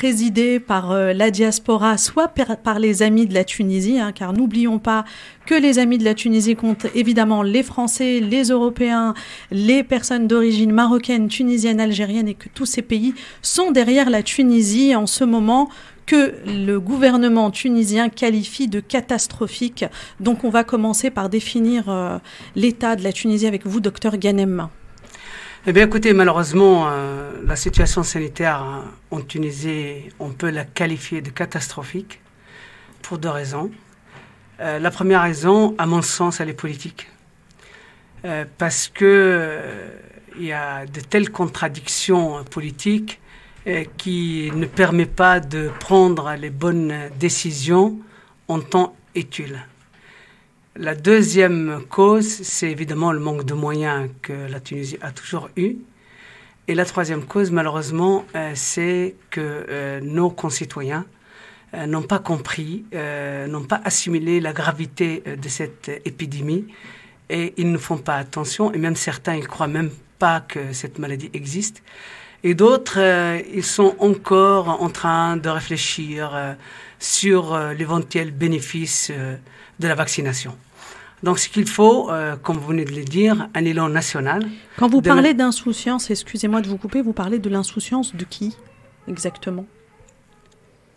présidée par la diaspora, soit par les Amis de la Tunisie, hein, car n'oublions pas que les Amis de la Tunisie comptent évidemment les Français, les Européens, les personnes d'origine marocaine, tunisienne, algérienne, et que tous ces pays sont derrière la Tunisie en ce moment que le gouvernement tunisien qualifie de catastrophique. Donc on va commencer par définir l'état de la Tunisie avec vous, docteur Ghanem. Eh bien écoutez, malheureusement, la situation sanitaire en Tunisie, on peut la qualifier de catastrophique pour deux raisons. La première raison, à mon sens, elle est politique. Parce que il y a de telles contradictions politiques qui ne permettent pas de prendre les bonnes décisions en temps utile. La deuxième cause, c'est évidemment le manque de moyens que la Tunisie a toujours eu. Et la troisième cause, malheureusement, c'est que nos concitoyens n'ont pas compris, n'ont pas assimilé la gravité de cette épidémie et ils ne font pas attention. Et même certains, ils ne croient même pas que cette maladie existe. Et d'autres, ils sont encore en train de réfléchir sur l'éventuel bénéfice de la vaccination. Donc, ce qu'il faut, comme vous venez de le dire, un élan national. Quand vous parlez d'insouciance, excusez-moi de vous couper, vous parlez de l'insouciance de qui exactement ?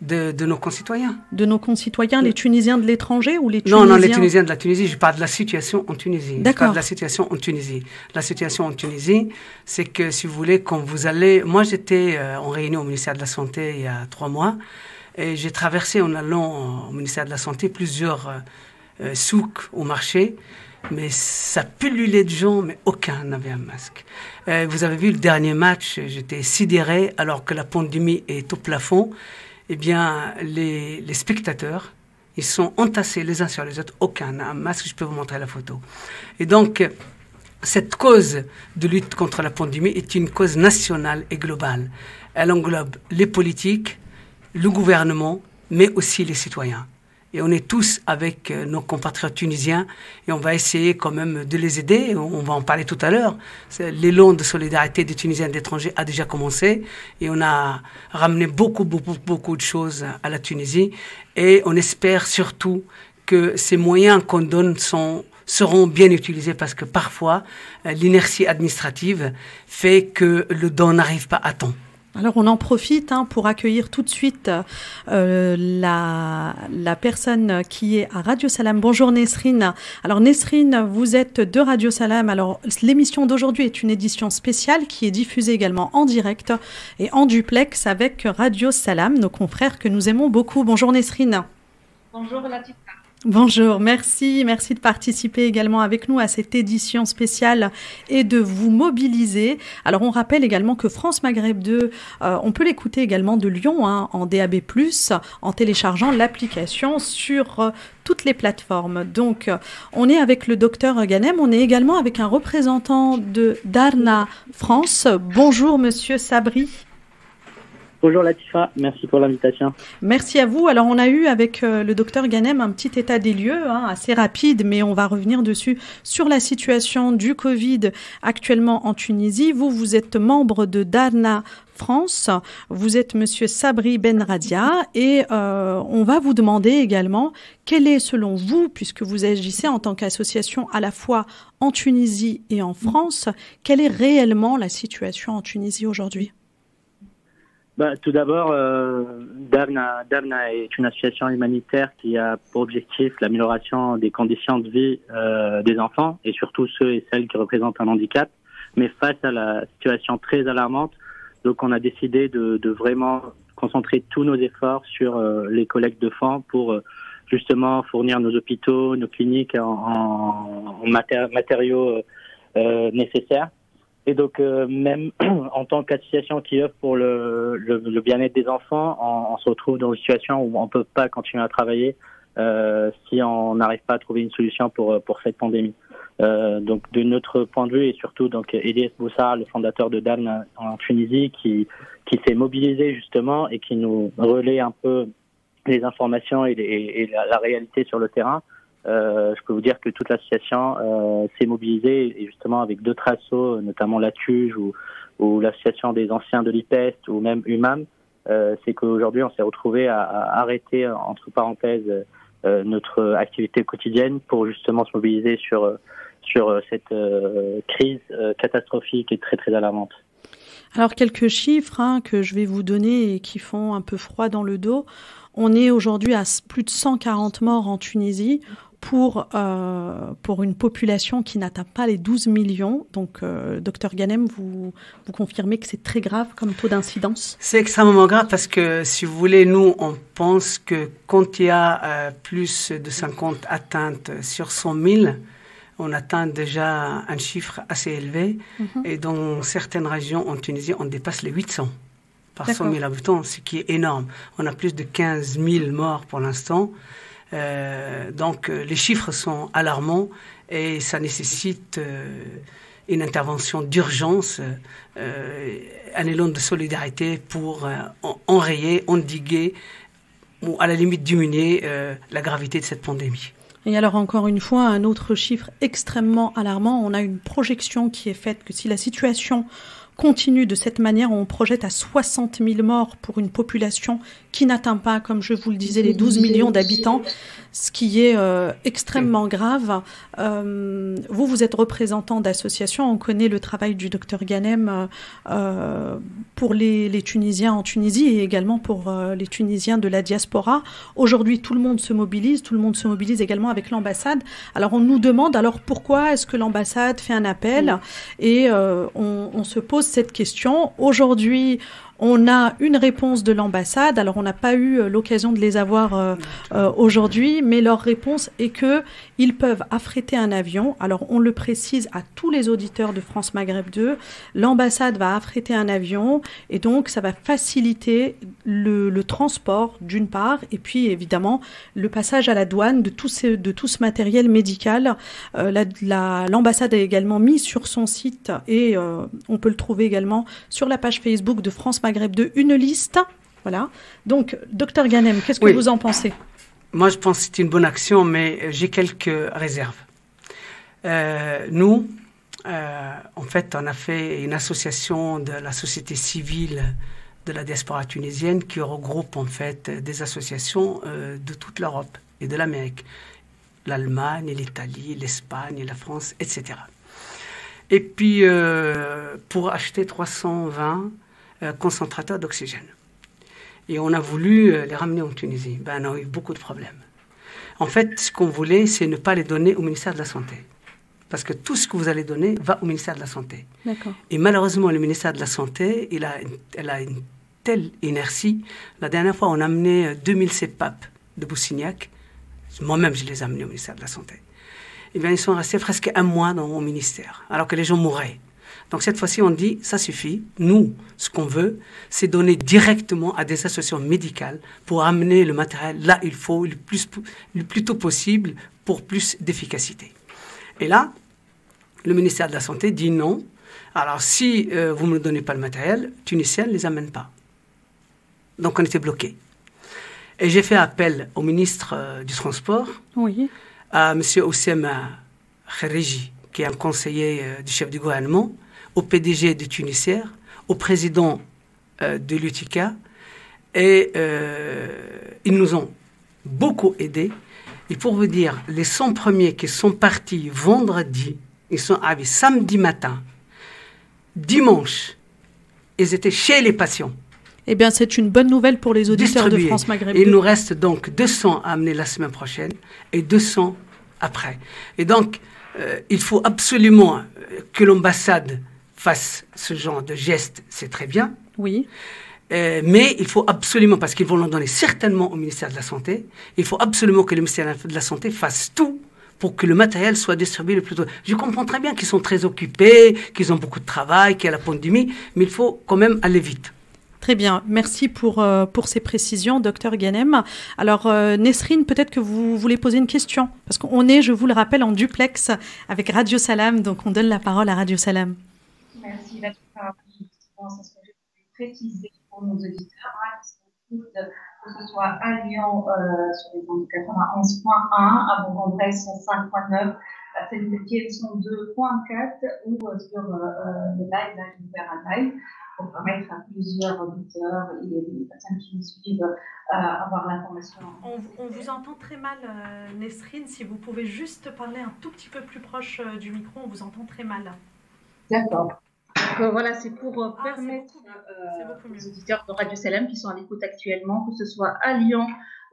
De nos concitoyens. De nos concitoyens, les Tunisiens de l'étranger ou les Tunisiens? Non, les Tunisiens de la Tunisie. Je parle de la situation en Tunisie. D'accord. Je parle de la situation en Tunisie. La situation en Tunisie, c'est que, si vous voulez, quand vous allez... Moi, j'étais en réunion au ministère de la Santé il y a 3 mois et j'ai traversé en allant au ministère de la Santé plusieurs souks au marché, mais ça pullulait de gens, mais aucun n'avait un masque. Vous avez vu le dernier match, j'étais sidéré alors que la pandémie est au plafond. Eh bien, les spectateurs, ils sont entassés les uns sur les autres. Aucun n'a un masque, je peux vous montrer la photo. Et donc, cette cause de lutte contre la pandémie est une cause nationale et globale. Elle englobe les politiques, le gouvernement, mais aussi les citoyens. Et on est tous avec nos compatriotes tunisiens et on va essayer quand même de les aider. On va en parler tout à l'heure. L'élan de solidarité des Tunisiens d'étrangers a déjà commencé et on a ramené beaucoup de choses à la Tunisie. Et on espère surtout que ces moyens qu'on donne seront bien utilisés parce que parfois, l'inertie administrative fait que le don n'arrive pas à temps. Alors on en profite pour accueillir tout de suite la personne qui est à Radio Salam. Bonjour Nesrine. Alors Nesrine, vous êtes de Radio Salam. Alors l'émission d'aujourd'hui est une édition spéciale qui est diffusée également en direct et en duplex avec Radio Salam, nos confrères que nous aimons beaucoup. Bonjour Nesrine. Bonjour Latifa. Bonjour, merci de participer également avec nous à cette édition spéciale et de vous mobiliser. Alors on rappelle également que France Maghreb 2, on peut l'écouter également de Lyon en DAB+, en téléchargeant l'application sur toutes les plateformes. Donc on est avec le docteur Ghanem, on est également avec un représentant de Darna France. Bonjour Monsieur Sabri. Bonjour Latifa, merci pour l'invitation. Merci à vous. Alors on a eu avec le docteur Ghanem un petit état des lieux assez rapide, mais on va revenir dessus sur la situation du Covid actuellement en Tunisie. Vous êtes membre de Darna France, vous êtes Monsieur Sabri Benradia et on va vous demander également quelle est selon vous, puisque vous agissez en tant qu'association à la fois en Tunisie et en France, quelle est réellement la situation en Tunisie aujourd'hui ? Tout d'abord, Darna est une association humanitaire qui a pour objectif l'amélioration des conditions de vie des enfants et surtout ceux et celles qui représentent un handicap. Mais face à la situation très alarmante, donc on a décidé de vraiment concentrer tous nos efforts sur les collectes de fonds pour justement fournir nos hôpitaux, nos cliniques en matériaux nécessaires. Et donc, même en tant qu'association qui œuvre pour le bien-être des enfants, on se retrouve dans une situation où on ne peut pas continuer à travailler si on n'arrive pas à trouver une solution pour cette pandémie. Donc, de notre point de vue, et surtout donc Elias Boussar, le fondateur de DAN en Tunisie, qui s'est mobilisé justement et qui nous relaie un peu les informations et la réalité sur le terrain. Je peux vous dire que toute l'association s'est mobilisée et justement avec d'autres assos, notamment la TUJ ou l'association des anciens de l'IPEST ou même UMAM, c'est qu'aujourd'hui, on s'est retrouvé à arrêter, entre parenthèses, notre activité quotidienne pour justement se mobiliser sur cette crise catastrophique et très, très alarmante. Alors, quelques chiffres que je vais vous donner et qui font un peu froid dans le dos. On est aujourd'hui à plus de 140 morts en Tunisie pour une population qui n'atteint pas les 12 millions. Donc, Dr Ghanem, vous confirmez que c'est très grave comme taux d'incidence? C'est extrêmement grave parce que, si vous voulez, nous, on pense que quand il y a plus de 50 atteintes sur 100 000, on atteint déjà un chiffre assez élevé. Et dans certaines régions en Tunisie, on dépasse les 800 par 100 000 habitants, ce qui est énorme. On a plus de 15 000 morts pour l'instant. Donc, les chiffres sont alarmants et ça nécessite une intervention d'urgence, un élan de solidarité pour enrayer, endiguer ou à la limite diminuer la gravité de cette pandémie. Et alors, encore une fois, un autre chiffre extrêmement alarmant. On a une projection qui est faite que si la situation continue de cette manière, on projette à 60 000 morts pour une population qui n'atteint pas, comme je vous le disais, les 12 millions d'habitants, ce qui est extrêmement grave. Vous êtes représentant d'associations, on connaît le travail du docteur Ghanem pour les Tunisiens en Tunisie et également pour les Tunisiens de la diaspora. Aujourd'hui, tout le monde se mobilise également avec l'ambassade. Alors on nous demande, alors pourquoi est-ce que l'ambassade fait un appel? Et on se pose cette question. Aujourd'hui, on a une réponse de l'ambassade. Alors, on n'a pas eu l'occasion de les avoir aujourd'hui, mais leur réponse est que ils peuvent affréter un avion. Alors, on le précise à tous les auditeurs de France Maghreb 2. L'ambassade va affréter un avion et donc, ça va faciliter le transport, d'une part, et puis, évidemment, le passage à la douane de tout ce matériel médical. L'ambassade a également mis sur son site et on peut le trouver également sur la page Facebook de France Maghreb 2, une liste. Voilà. Donc, Dr Ghanem, qu'est-ce que vous en pensez? Moi, je pense que c'est une bonne action, mais j'ai quelques réserves. Nous, en fait, on a fait une association de la société civile de la diaspora tunisienne qui regroupe en fait des associations de toute l'Europe et de l'Amérique. L'Allemagne, l'Italie, l'Espagne, la France, etc. Et puis, pour acheter 320 concentrateurs d'oxygène. Et on a voulu les ramener en Tunisie. On a eu beaucoup de problèmes. En fait, ce qu'on voulait, c'est ne pas les donner au ministère de la Santé. Parce que tout ce que vous allez donner va au ministère de la Santé. D'accord. Et malheureusement, le ministère de la Santé, elle a une telle inertie. La dernière fois, on a amené 2000 CPAP de Boussignac. Moi-même, je les ai amenés au ministère de la Santé. Eh bien, ils sont restés presque un mois dans mon ministère, alors que les gens mouraient. Donc, cette fois-ci, on dit, ça suffit. Nous, ce qu'on veut, c'est donner directement à des associations médicales pour amener le matériel là où il faut, le plus tôt possible, pour plus d'efficacité. Et là, le ministère de la Santé dit non. Alors, si vous ne me donnez pas le matériel, Tunisiens ne les amènent pas. Donc, on était bloqués. Et j'ai fait appel au ministre du Transport, à M. Oussema Khariji, qui est un conseiller du chef du gouvernement, au PDG de Tunisair, au président de l'UTICA, et ils nous ont beaucoup aidés. Et pour vous dire, les 100 premiers qui sont partis vendredi, ils sont arrivés samedi matin, dimanche, ils étaient chez les patients. Eh bien, c'est une bonne nouvelle pour les auditeurs de France Maghreb 2. Il nous reste donc 200 à amener la semaine prochaine et 200 après. Et donc, il faut absolument que l'ambassade fasse ce genre de geste, c'est très bien. Oui. Mais il faut absolument, parce qu'ils vont l'en donner certainement au ministère de la Santé, il faut absolument que le ministère de la Santé fasse tout pour que le matériel soit distribué le plus tôt. Je comprends très bien qu'ils sont très occupés, qu'ils ont beaucoup de travail, qu'il y a la pandémie, mais il faut quand même aller vite. Très bien, merci pour ces précisions, Dr Ghanem. Alors, Nesrine, peut-être que vous voulez poser une question, parce qu'on est, je vous le rappelle, en duplex avec Radio Salam, donc on donne la parole à Radio Salam. Merci, c'est ce que je voulais préciser pour nos auditeurs, que ce soit à Lyon sur les ondes 91.1, à Bourg-en-Bresse 105.9, à Saint-Étienne 102.4 ou sur le live, là j'ai ouvert un live. pour permettre à plusieurs auditeurs et des personnes qui nous suivent avoir l'information. On vous entend très mal, Nesrine. Si vous pouvez juste parler un tout petit peu plus proche du micro, on vous entend très mal. D'accord. Donc voilà, c'est pour permettre aux auditeurs de Radio Salem qui sont à l'écoute actuellement, que ce soit à Lyon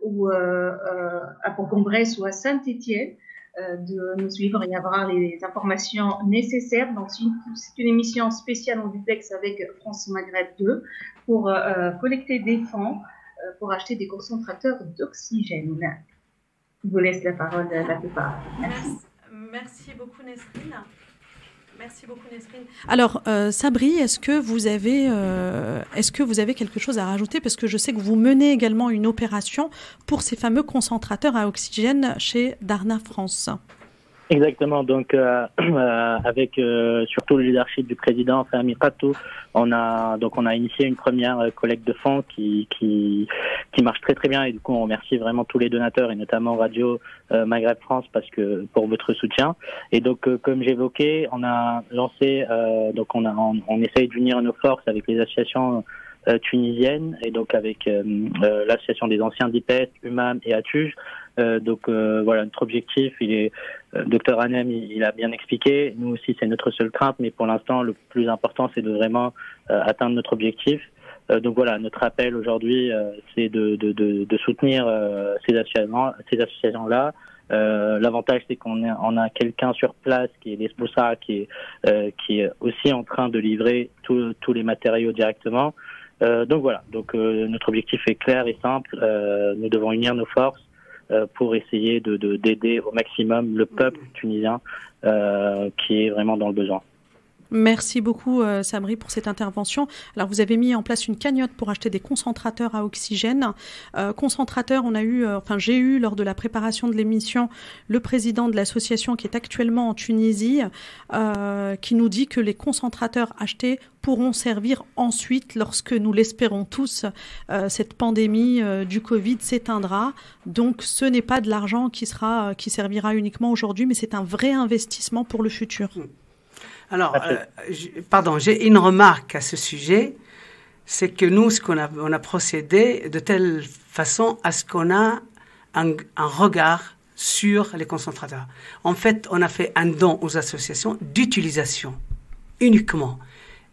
ou à Bourg-en-Bresse ou à Saint-Étienne, de nous suivre et avoir les informations nécessaires. Donc c'est une émission spéciale en duplex avec France Maghreb 2 pour collecter des fonds pour acheter des concentrateurs d'oxygène. Je vous laisse la parole, la plupart. Merci beaucoup, Nesrine. Merci beaucoup, Nesrine. Alors, Sabri, est-ce que vous avez quelque chose à rajouter? Parce que je sais que vous menez également une opération pour ces fameux concentrateurs à oxygène chez Darna France. Exactement. Donc, avec surtout le leadership du président Fahmi Katou, on a initié une première collecte de fonds qui marche très très bien, et du coup on remercie vraiment tous les donateurs et notamment Radio Maghreb France pour votre soutien. Et donc comme j'évoquais, on a lancé on essaye d'unir nos forces avec les associations tunisiennes, et donc avec l'association des anciens d'IPES, UMAM et ATUJ. Voilà, notre objectif, Dr Hanem, il a bien expliqué. Nous aussi, c'est notre seule crainte, mais pour l'instant, le plus important, c'est de vraiment atteindre notre objectif. Donc voilà, notre appel aujourd'hui, c'est de soutenir ces associations-là. L'avantage, c'est qu'on a quelqu'un sur place qui est l'Espoussa, qui est aussi en train de livrer tous les matériaux directement. Donc voilà, notre objectif est clair et simple. Nous devons unir nos forces pour essayer d'aider au maximum le peuple tunisien qui est vraiment dans le besoin. Merci beaucoup, Sabri, pour cette intervention. Alors, vous avez mis en place une cagnotte pour acheter des concentrateurs à oxygène. Concentrateurs, j'ai eu lors de la préparation de l'émission le président de l'association qui est actuellement en Tunisie, qui nous dit que les concentrateurs achetés pourront servir ensuite, lorsque nous l'espérons tous, cette pandémie du Covid s'éteindra. Donc, ce n'est pas de l'argent qui servira uniquement aujourd'hui, mais c'est un vrai investissement pour le futur. Alors, j'ai une remarque à ce sujet, c'est que nous, on a procédé de telle façon à ce qu'on a un regard sur les concentrateurs. En fait, on a fait un don aux associations d'utilisation uniquement.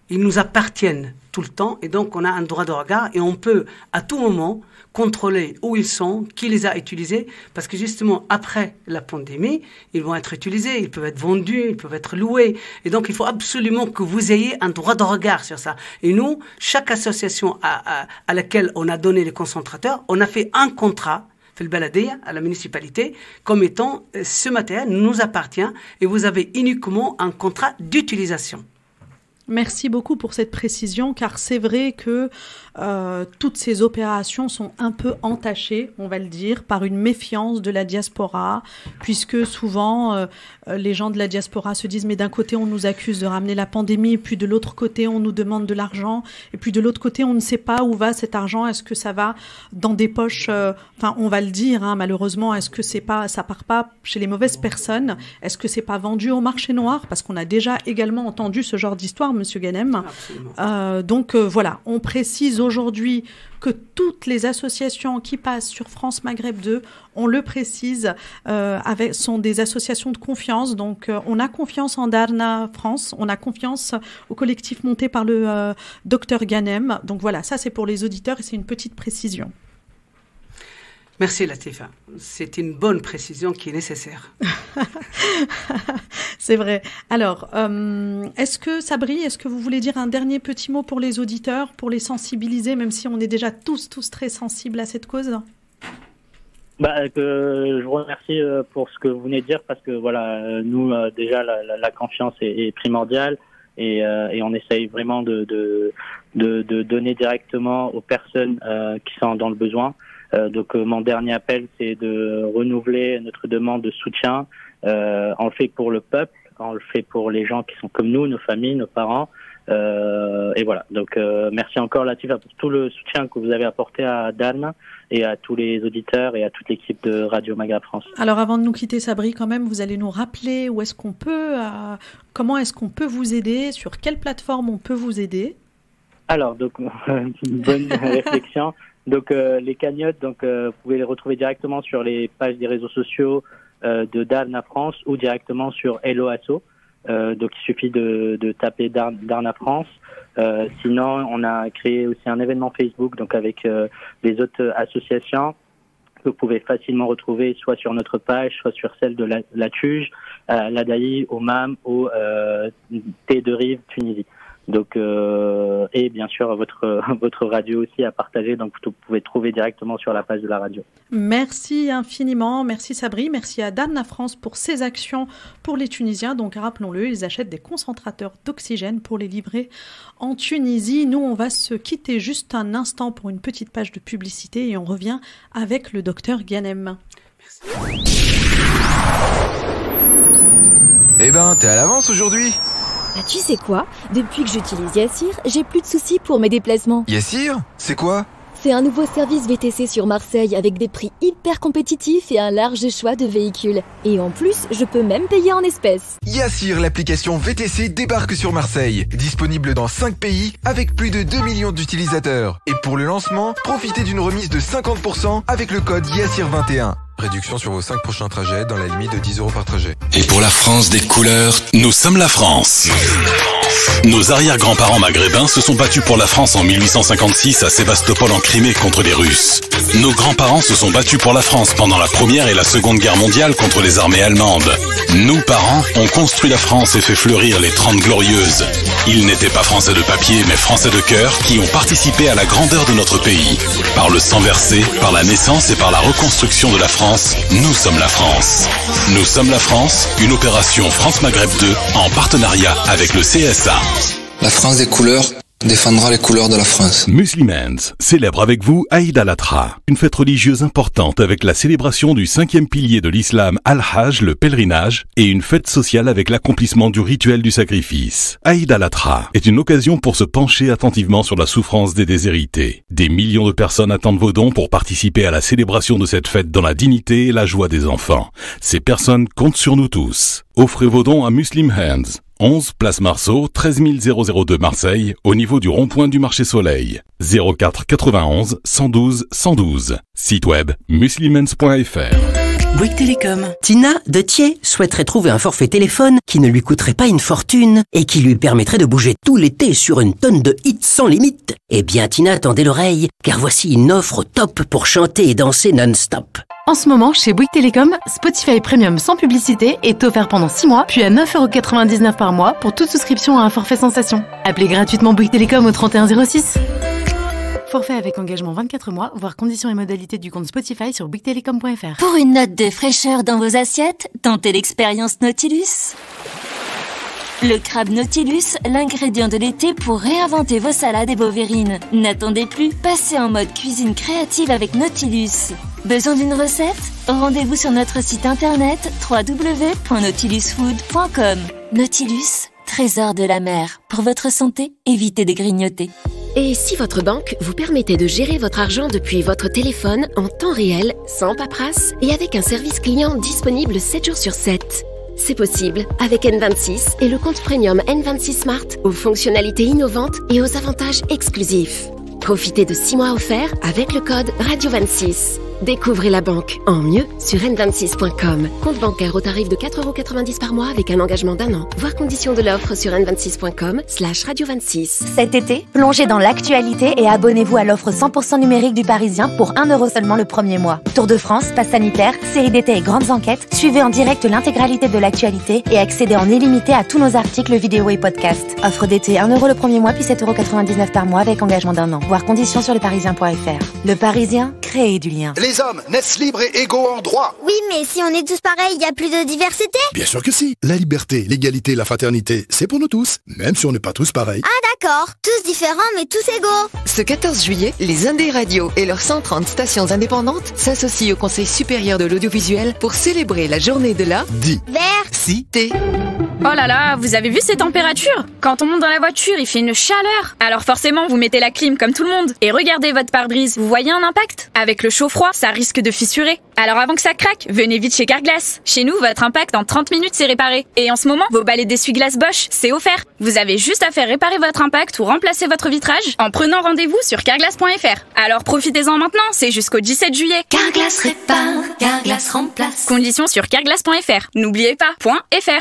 Ils nous appartiennent tout le temps, et donc on a un droit de regard, et on peut à tout moment contrôler où ils sont, qui les a utilisés, parce que justement après la pandémie, ils vont être utilisés, ils peuvent être vendus, ils peuvent être loués, et donc il faut absolument que vous ayez un droit de regard sur ça. Et nous, chaque association à laquelle on a donné les concentrateurs, on a fait un contrat fait le baladia à la municipalité comme étant ce matériel nous appartient, et vous avez uniquement un contrat d'utilisation. Merci beaucoup pour cette précision, car c'est vrai que toutes ces opérations sont un peu entachées, on va le dire, par une méfiance de la diaspora, puisque souvent les gens de la diaspora se disent mais d'un côté on nous accuse de ramener la pandémie, et puis de l'autre côté on nous demande de l'argent, et puis de l'autre côté on ne sait pas où va cet argent. Est-ce que ça va dans des poches, on va le dire, malheureusement, est-ce que ça part pas chez les mauvaises personnes? Est-ce que c'est pas vendu au marché noir? Parce qu'on a déjà également entendu ce genre d'histoire, Monsieur Ghanem. Voilà, on précise aujourd'hui que toutes les associations qui passent sur France Maghreb 2, on le précise, sont des associations de confiance. Donc, on a confiance en Darna France, on a confiance au collectif monté par le Dr Ghanem. Donc voilà, ça c'est pour les auditeurs et c'est une petite précision. Merci Latifa, c'est une bonne précision qui est nécessaire. C'est vrai. Alors, Sabri, est-ce que vous voulez dire un dernier petit mot pour les auditeurs, pour les sensibiliser, même si on est déjà tous très sensibles à cette cause? Je vous remercie pour ce que vous venez de dire, parce que voilà, nous déjà la confiance est primordiale, et on essaye vraiment de donner directement aux personnes qui sont dans le besoin. Mon dernier appel, c'est de renouveler notre demande de soutien. On le fait pour le peuple, on le fait pour les gens qui sont comme nous, nos familles, nos parents. Et voilà. Donc, merci encore, Latifa, pour tout le soutien que vous avez apporté à Dan et à tous les auditeurs et à toute l'équipe de Radio Maghreb France. Alors, avant de nous quitter, Sabri, quand même, vous allez nous rappeler comment est-ce qu'on peut vous aider, sur quelle plateforme on peut vous aider? Alors, donc, une bonne réflexion. Donc, les cagnottes, vous pouvez les retrouver directement sur les pages des réseaux sociaux de Darna France ou directement sur Hello Asso. Donc, il suffit de taper Darna France. Sinon, on a créé aussi un événement Facebook, donc avec les autres associations que vous pouvez facilement retrouver soit sur notre page, soit sur celle de la TUJ, l'ADAI, OMAM ou Thé de Rive, Tunisie. Donc et bien sûr votre radio aussi à partager, donc vous pouvez trouver directement sur la page de la radio. Merci infiniment, merci Sabri, merci à Darna France pour ses actions pour les Tunisiens. Donc rappelons-le, ils achètent des concentrateurs d'oxygène pour les livrer en Tunisie. Nous, on va se quitter juste un instant pour une petite page de publicité et on revient avec le docteur Ghanem. Eh ben, t'es à l'avance aujourd'hui. Bah, tu sais quoi ? Depuis que j'utilise Yassir, j'ai plus de soucis pour mes déplacements. Yassir ? C'est quoi ? C'est un nouveau service VTC sur Marseille avec des prix hyper compétitifs et un large choix de véhicules. Et en plus, je peux même payer en espèces. Yassir, l'application VTC débarque sur Marseille. Disponible dans 5 pays avec plus de 2 millions d'utilisateurs. Et pour le lancement, profitez d'une remise de 50% avec le code Yassir21. Réduction sur vos 5 prochains trajets dans la limite de 10 € par trajet. Et pour la France des couleurs, nous sommes la France. Nos arrière-grands-parents maghrébins se sont battus pour la France en 1856 à Sébastopol en Crimée contre les Russes. Nos grands-parents se sont battus pour la France pendant la Première et la Seconde Guerre mondiale contre les armées allemandes. Nous, parents, on construit la France et fait fleurir les 30 glorieuses. Ils n'étaient pas français de papier, mais français de cœur, qui ont participé à la grandeur de notre pays. Par le sang versé, par la naissance et par la reconstruction de la France, nous sommes la France. Nous sommes la France, une opération France-Maghreb 2 en partenariat avec le CSA. La France des couleurs défendra les couleurs de la France. Muslimans célèbre avec vous Aïd al-Adha, une fête religieuse importante avec la célébration du 5e pilier de l'islam Al-Hajj, le pèlerinage, et une fête sociale avec l'accomplissement du rituel du sacrifice. Aïd al-Adha est une occasion pour se pencher attentivement sur la souffrance des déshérités. Des millions de personnes attendent vos dons pour participer à la célébration de cette fête dans la dignité et la joie des enfants. Ces personnes comptent sur nous tous. Offrez vos dons à Muslim Hands. 11 place Marceau, 13 002 Marseille, au niveau du rond-point du marché Soleil. 04 91 112 112. Site web muslimens.fr. Bouygues Télécom. Tina de Thiers souhaiterait trouver un forfait téléphone qui ne lui coûterait pas une fortune et qui lui permettrait de bouger tout l'été sur une tonne de hits sans limite. Eh bien Tina, tendez l'oreille, car voici une offre au top pour chanter et danser non-stop. En ce moment, chez Bouygues Télécom, Spotify Premium sans publicité est offert pendant 6 mois, puis à 9,99 € par mois pour toute souscription à un forfait sensation. Appelez gratuitement Bouygues Télécom au 3106. Forfait avec engagement 24 mois, voire conditions et modalités du compte Spotify sur bouyguestelecom.fr. Pour une note de fraîcheur dans vos assiettes, tentez l'expérience Nautilus. Le crabe Nautilus, l'ingrédient de l'été pour réinventer vos salades et vos verrines. N'attendez plus, passez en mode cuisine créative avec Nautilus. Besoin d'une recette ? Rendez-vous sur notre site internet www.nautilusfood.com. Nautilus, trésor de la mer. Pour votre santé, évitez de grignoter. Et si votre banque vous permettait de gérer votre argent depuis votre téléphone en temps réel, sans paperasse et avec un service client disponible 7 jours sur 7 ? C'est possible avec N26 et le compte premium N26 Smart aux fonctionnalités innovantes et aux avantages exclusifs. Profitez de 6 mois offerts avec le code Radio26. Découvrez la banque en mieux sur n26.com. Compte bancaire au tarif de 4,90 € par mois avec un engagement d'1 an. Voir conditions de l'offre sur n26.com/radio26. Cet été, plongez dans l'actualité et abonnez-vous à l'offre 100% numérique du Parisien pour 1 € seulement le premier mois. Tour de France, pass sanitaire, séries d'été et grandes enquêtes, suivez en direct l'intégralité de l'actualité et accédez en illimité à tous nos articles, vidéos et podcasts. Offre d'été 1 € le premier mois puis 7,99 € par mois avec engagement d'1 an. Voir conditions sur leparisien.fr. Le Parisien, créez du lien. Les hommes naissent libres et égaux en droit. Oui, mais si on est tous pareils, il n'y a plus de diversité. Bien sûr que si. La liberté, l'égalité, la fraternité, c'est pour nous tous, même si on n'est pas tous pareils. Ah d'accord, tous différents mais tous égaux. Ce 14 juillet, les Indés Radio et leurs 130 stations indépendantes s'associent au Conseil supérieur de l'audiovisuel pour célébrer la journée de la diversité. Oh là là, vous avez vu ces températures? Quand on monte dans la voiture, il fait une chaleur. Alors forcément, vous mettez la clim comme tout le monde. Et regardez votre pare-brise, vous voyez un impact? Avec le chaud-froid, ça risque de fissurer. Alors avant que ça craque, venez vite chez Carglass. Chez nous, votre impact en 30 minutes c'est réparé. Et en ce moment, vos balais d'essuie-glace Bosch, c'est offert. Vous avez juste à faire réparer votre impact ou remplacer votre vitrage en prenant rendez-vous sur carglass.fr. Alors profitez-en maintenant, c'est jusqu'au 17 juillet. Carglass répare, Carglass remplace. Conditions sur carglass.fr. N'oubliez pas, .fr.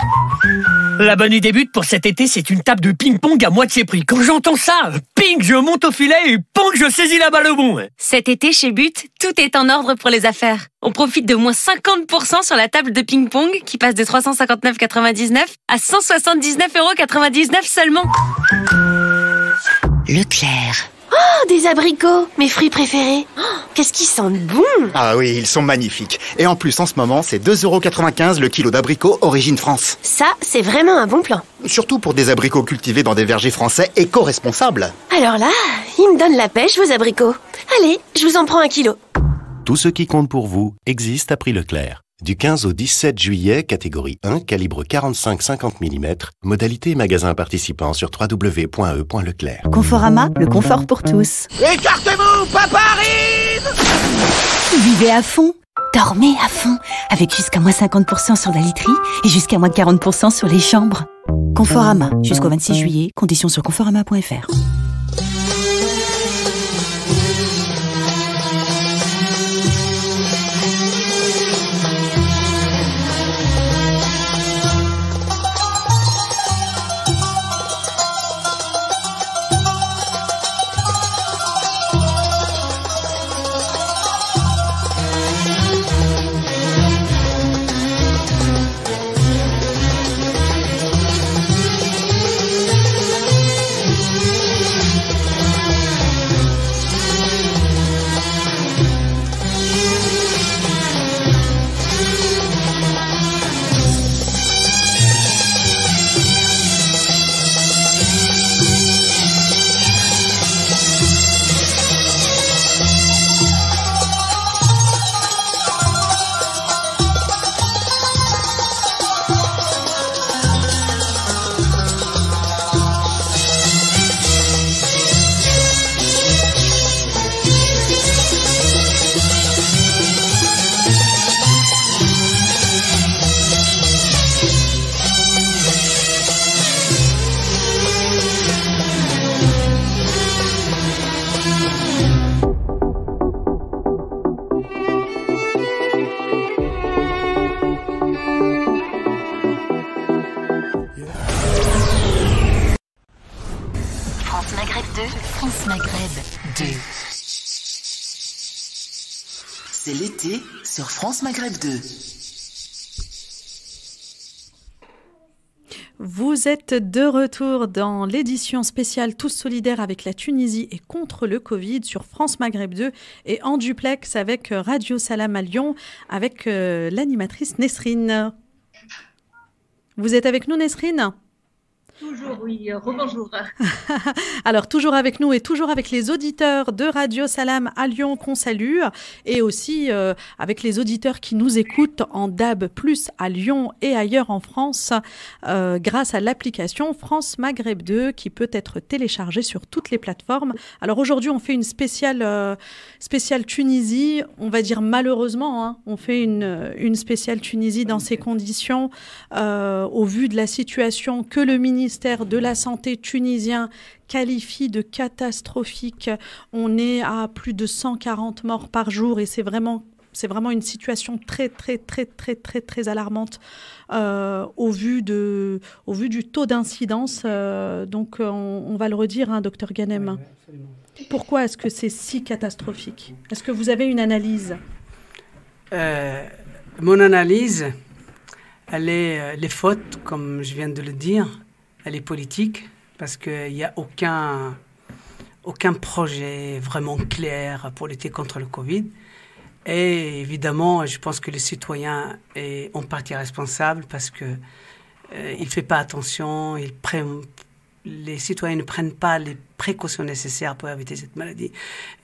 La bonne idée but pour cet été, c'est une table de ping-pong à moitié prix. Quand j'entends ça, ping, je monte au filet et pong, je saisis la balle au bon. Cet été, chez But, tout est en ordre pour les affaires. On profite de moins 50% sur la table de ping-pong qui passe de 359,99 à 179,99 seulement. Leclerc. Oh, des abricots, mes fruits préférés. Oh, qu'est-ce qu'ils sentent bon. Ah oui, ils sont magnifiques. Et en plus, en ce moment, c'est 2,95 € le kilo d'abricots origine France. Ça, c'est vraiment un bon plan. Surtout pour des abricots cultivés dans des vergers français éco-responsables. Alors là, ils me donnent la pêche, vos abricots. Allez, je vous en prends 1 kilo. Tout ce qui compte pour vous existe à prix Leclerc. Du 15 au 17 juillet, catégorie 1, calibre 45-50 mm, modalité magasin participant sur www.e.leclerc. Conforama, le confort pour tous. Écartez-vous, papa arrive! Vivez à fond, dormez à fond, avec jusqu'à moins 50% sur la literie et jusqu'à moins 40% sur les chambres. Conforama, jusqu'au 26 juillet, conditions sur conforama.fr. France Maghreb 2. C'est l'été sur France Maghreb 2. Vous êtes de retour dans l'édition spéciale Tous solidaires avec la Tunisie et contre le Covid sur France Maghreb 2 et en duplex avec Radio Salam à Lyon avec l'animatrice Nesrine. Vous êtes avec nous, Nesrine ? Toujours, oui. Rebonjour. Alors, toujours avec nous et toujours avec les auditeurs de Radio Salam à Lyon qu'on salue et aussi avec les auditeurs qui nous écoutent en DAB+, à Lyon et ailleurs en France grâce à l'application France Maghreb 2 qui peut être téléchargée sur toutes les plateformes. Alors, aujourd'hui, on fait une spéciale Tunisie. On va dire malheureusement, hein, on fait une spéciale Tunisie dans ces conditions au vu de la situation que le ministère de la Santé tunisien qualifie de catastrophique. On est à plus de 140 morts par jour et c'est vraiment une situation très alarmante au vu du taux d'incidence. Donc on va le redire, hein, docteur Ghanem. Oui, pourquoi est-ce que c'est si catastrophique ? Est-ce que vous avez une analyse ? Mon analyse, elle est les fautes, comme je viens de le dire. Elle est politique parce qu'il n'y a aucun projet vraiment clair pour lutter contre le Covid. Et évidemment, je pense que les citoyens sont en partie responsables parce qu'ils ne font pas attention, les citoyens ne prennent pas les précautions nécessaires pour éviter cette maladie.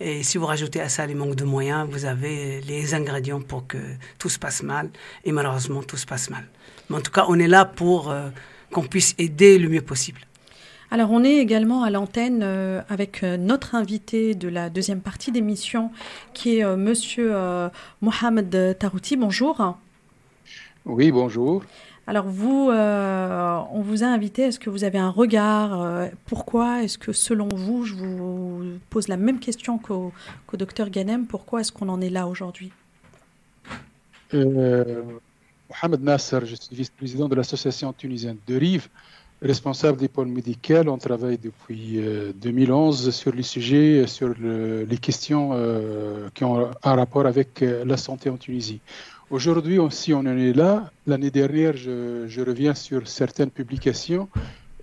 Et si vous rajoutez à ça les manques de moyens, vous avez les ingrédients pour que tout se passe mal. Et malheureusement, tout se passe mal. Mais en tout cas, on est là pour qu'on puisse aider le mieux possible. Alors, on est également à l'antenne avec notre invité de la deuxième partie d'émission, qui est Monsieur Mohamed Tarouti. Bonjour. Oui, bonjour. Alors, on vous a invité. Est-ce que vous avez un regard pourquoi est-ce que, selon vous, je vous pose la même question qu'au docteur Ghanem, pourquoi est-ce qu'on en est là aujourd'hui? Mohamed Nasser, je suis vice-président de l'association tunisienne de Rive, responsable des pôles médicaux. On travaille depuis 2011 sur les sujets, sur les questions qui ont un rapport avec la santé en Tunisie. Aujourd'hui, si on en est là, l'année dernière, je reviens sur certaines publications.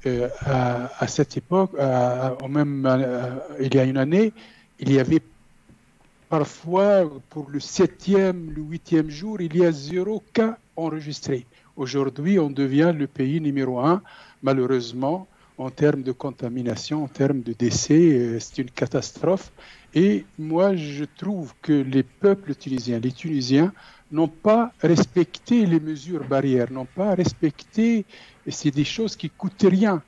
À cette époque, il y a une année, il y avait parfois, pour le 7e, le 8e jour, il y a 0 cas enregistrés. Aujourd'hui, on devient le pays numéro 1, malheureusement, en termes de contamination, en termes de décès. C'est une catastrophe. Et moi, je trouve que les peuples tunisiens, les Tunisiens, n'ont pas respecté les mesures barrières, n'ont pas respecté, c'est des choses qui ne coûtent rien.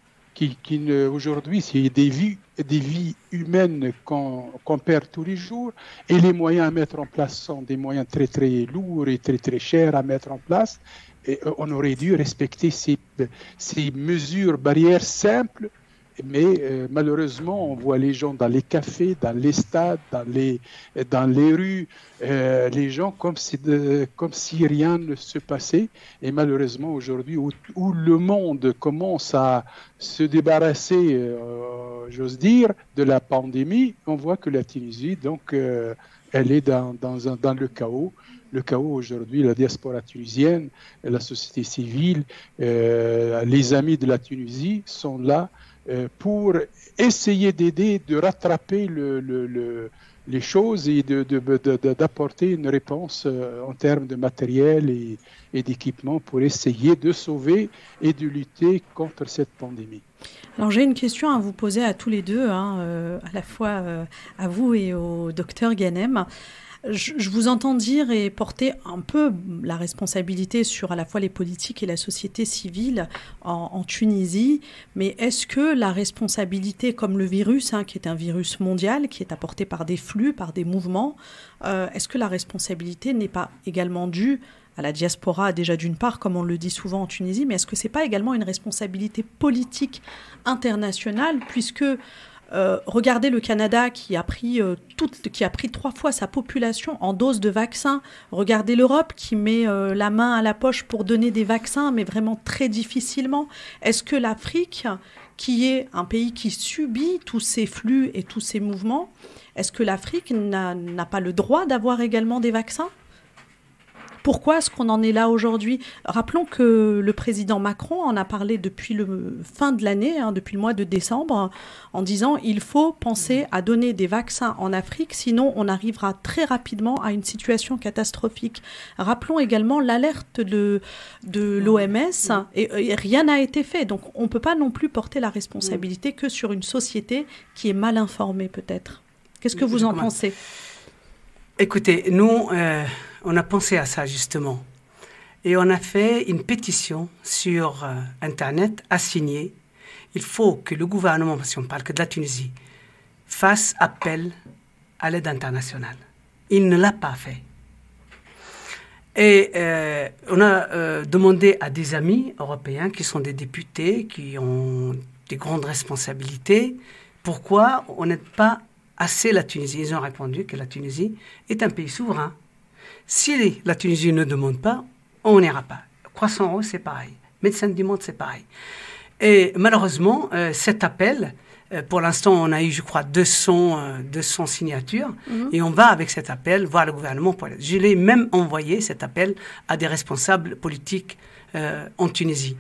Aujourd'hui, c'est des vies humaines qu'on perd tous les jours, et les moyens à mettre en place sont des moyens très très lourds et très très chers à mettre en place. Et on aurait dû respecter ces mesures barrières simples, mais malheureusement, on voit les gens dans les cafés, dans les stades, dans les rues, les gens comme si rien ne se passait. Et malheureusement, aujourd'hui, où le monde commence à se débarrasser, j'ose dire, de la pandémie, on voit que la Tunisie, donc, elle est dans le chaos. Le chaos aujourd'hui, la diaspora tunisienne, la société civile, les amis de la Tunisie sont là pour essayer d'aider, de rattraper les choses et d'apporter une réponse en termes de matériel et d'équipement pour essayer de sauver et de lutter contre cette pandémie. Alors j'ai une question à vous poser à tous les deux, à la fois à vous et au docteur Ghanem. Je vous entends dire et porter un peu la responsabilité sur à la fois les politiques et la société civile en Tunisie, mais est-ce que la responsabilité, comme le virus, qui est un virus mondial, qui est apporté par des flux, par des mouvements, est-ce que la responsabilité n'est pas également due à la diaspora, déjà d'une part, comme on le dit souvent en Tunisie, mais est-ce que ce n'est pas également une responsabilité politique internationale, puisque regardez le Canada qui a pris 3 fois sa population en doses de vaccins. Regardez l'Europe qui met la main à la poche pour donner des vaccins, mais vraiment très difficilement. Est-ce que l'Afrique, qui est un pays qui subit tous ces flux et tous ces mouvements, est-ce que l'Afrique n'a pas le droit d'avoir également des vaccins ? Pourquoi est-ce qu'on en est là aujourd'hui? Rappelons que le président Macron en a parlé depuis le fin de l'année, depuis le mois de décembre, en disant il faut penser à donner des vaccins en Afrique, sinon on arrivera très rapidement à une situation catastrophique. Rappelons également l'alerte de l'OMS et rien n'a été fait. Donc on ne peut pas non plus porter la responsabilité que sur une société qui est mal informée peut-être. Qu'est-ce que vous en pensez? Écoutez, nous, on a pensé à ça justement. Et on a fait une pétition sur Internet à signer. Il faut que le gouvernement, si on parle que de la Tunisie, fasse appel à l'aide internationale. Il ne l'a pas fait. Et on a demandé à des amis européens qui sont des députés, qui ont des grandes responsabilités, pourquoi on n'aide pas assez la Tunisie. Ils ont répondu que la Tunisie est un pays souverain. Si la Tunisie ne demande pas, on n'ira pas. Croissant Rose, c'est pareil. Médecins du Monde, c'est pareil. Et malheureusement, cet appel, pour l'instant, on a eu, je crois, 200 signatures. Et on va, avec cet appel, voir le gouvernement. Je l'ai même envoyé, cet appel, à des responsables politiques en Tunisie.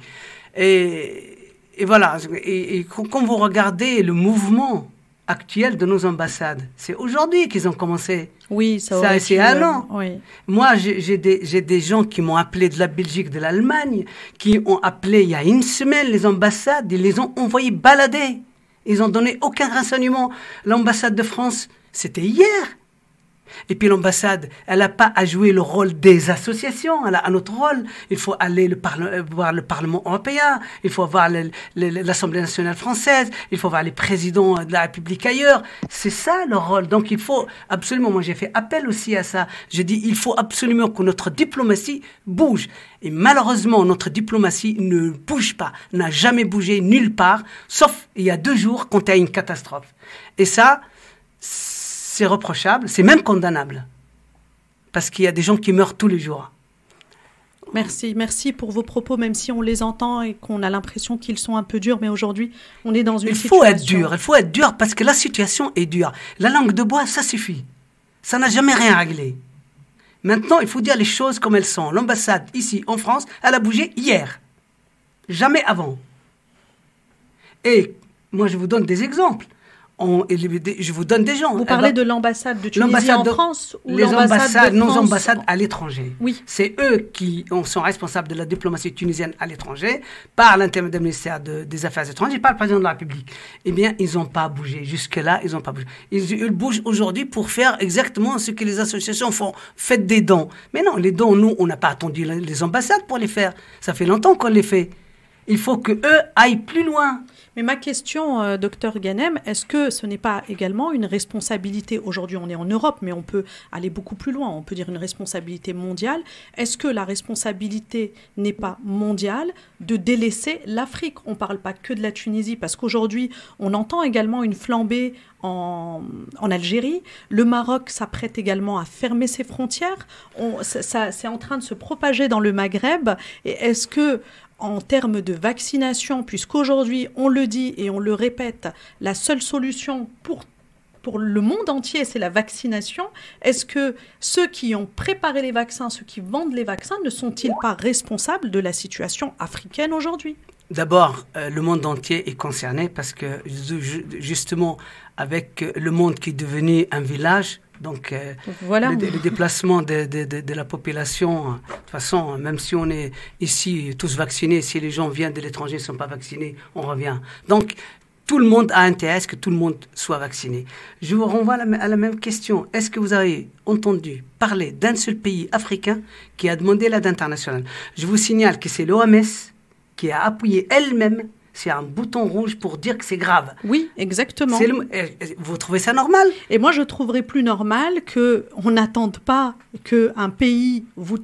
Et voilà. Et quand vous regardez le mouvement actuel de nos ambassades, c'est aujourd'hui qu'ils ont commencé. Oui, ça c'est un an. Oui. Moi, j'ai des gens qui m'ont appelé de la Belgique, de l'Allemagne, qui ont appelé il y a une semaine les ambassades, ils les ont envoyés balader. Ils n'ont donné aucun renseignement. L'ambassade de France, c'était hier. Et puis l'ambassade, elle n'a pas à jouer le rôle des associations, elle a un autre rôle. Il faut aller voir le Parlement européen, il faut voir l'Assemblée nationale française, il faut voir les présidents de la République ailleurs. C'est ça le rôle. Donc il faut absolument, moi j'ai fait appel aussi à ça. Je dis, il faut absolument que notre diplomatie bouge. Et malheureusement, notre diplomatie ne bouge pas, n'a jamais bougé nulle part, sauf il y a 2 jours quand il y a une catastrophe. Et ça, c'est reprochable, c'est même condamnable. Parce qu'il y a des gens qui meurent tous les jours. Merci pour vos propos, même si on les entend et qu'on a l'impression qu'ils sont un peu durs, mais aujourd'hui, on est dans une situation... Il faut être dur parce que la situation est dure. La langue de bois, ça suffit. Ça n'a jamais rien réglé. Maintenant, il faut dire les choses comme elles sont. L'ambassade, ici, en France, elle a bougé hier. Jamais avant. Et moi, je vous donne des exemples. Je vous donne des gens. Vous parlez de l'ambassade de Tunisie en France ou l'ambassade de France? Nos ambassades à l'étranger. Oui. C'est eux qui sont responsables de la diplomatie tunisienne à l'étranger, par l'intermédiaire du ministère des Affaires étrangères, par le président de la République. Eh bien, ils n'ont pas bougé. Jusque-là, ils n'ont pas bougé. Ils bougent aujourd'hui pour faire exactement ce que les associations font. Faites des dons. Mais non, les dons, nous, on n'a pas attendu les ambassades pour les faire. Ça fait longtemps qu'on les fait. Il faut qu'eux aillent plus loin. Mais ma question, docteur Ghanem, est-ce que ce n'est pas également une responsabilité, aujourd'hui on est en Europe, mais on peut aller beaucoup plus loin, on peut dire une responsabilité mondiale, est-ce que la responsabilité n'est pas mondiale de délaisser l'Afrique? On ne parle pas que de la Tunisie, parce qu'aujourd'hui on entend également une flambée en Algérie. Le Maroc s'apprête également à fermer ses frontières. C'est en train de se propager dans le Maghreb. Et est-ce que, en termes de vaccination, puisqu'aujourd'hui, on le dit et on le répète, la seule solution pour le monde entier, c'est la vaccination, est-ce que ceux qui ont préparé les vaccins, ceux qui vendent les vaccins, ne sont-ils pas responsables de la situation africaine aujourd'hui? D'abord, le monde entier est concerné parce que, justement, avec le monde qui est devenu un village, donc, voilà. le déplacement de la population, de toute façon, même si on est ici tous vaccinés, si les gens viennent de l'étranger et ne sont pas vaccinés, on revient. Donc, tout le monde a intérêt à ce que tout le monde soit vacciné. Je vous renvoie à la même question. Est-ce que vous avez entendu parler d'un seul pays africain qui a demandé l'aide internationale? Je vous signale que c'est l'OMS qui a appuyé elle-même. C'est un bouton rouge pour dire que c'est grave. Oui, exactement. Vous trouvez ça normal? Et moi, je trouverais plus normal qu'on n'attende pas qu'un pays vous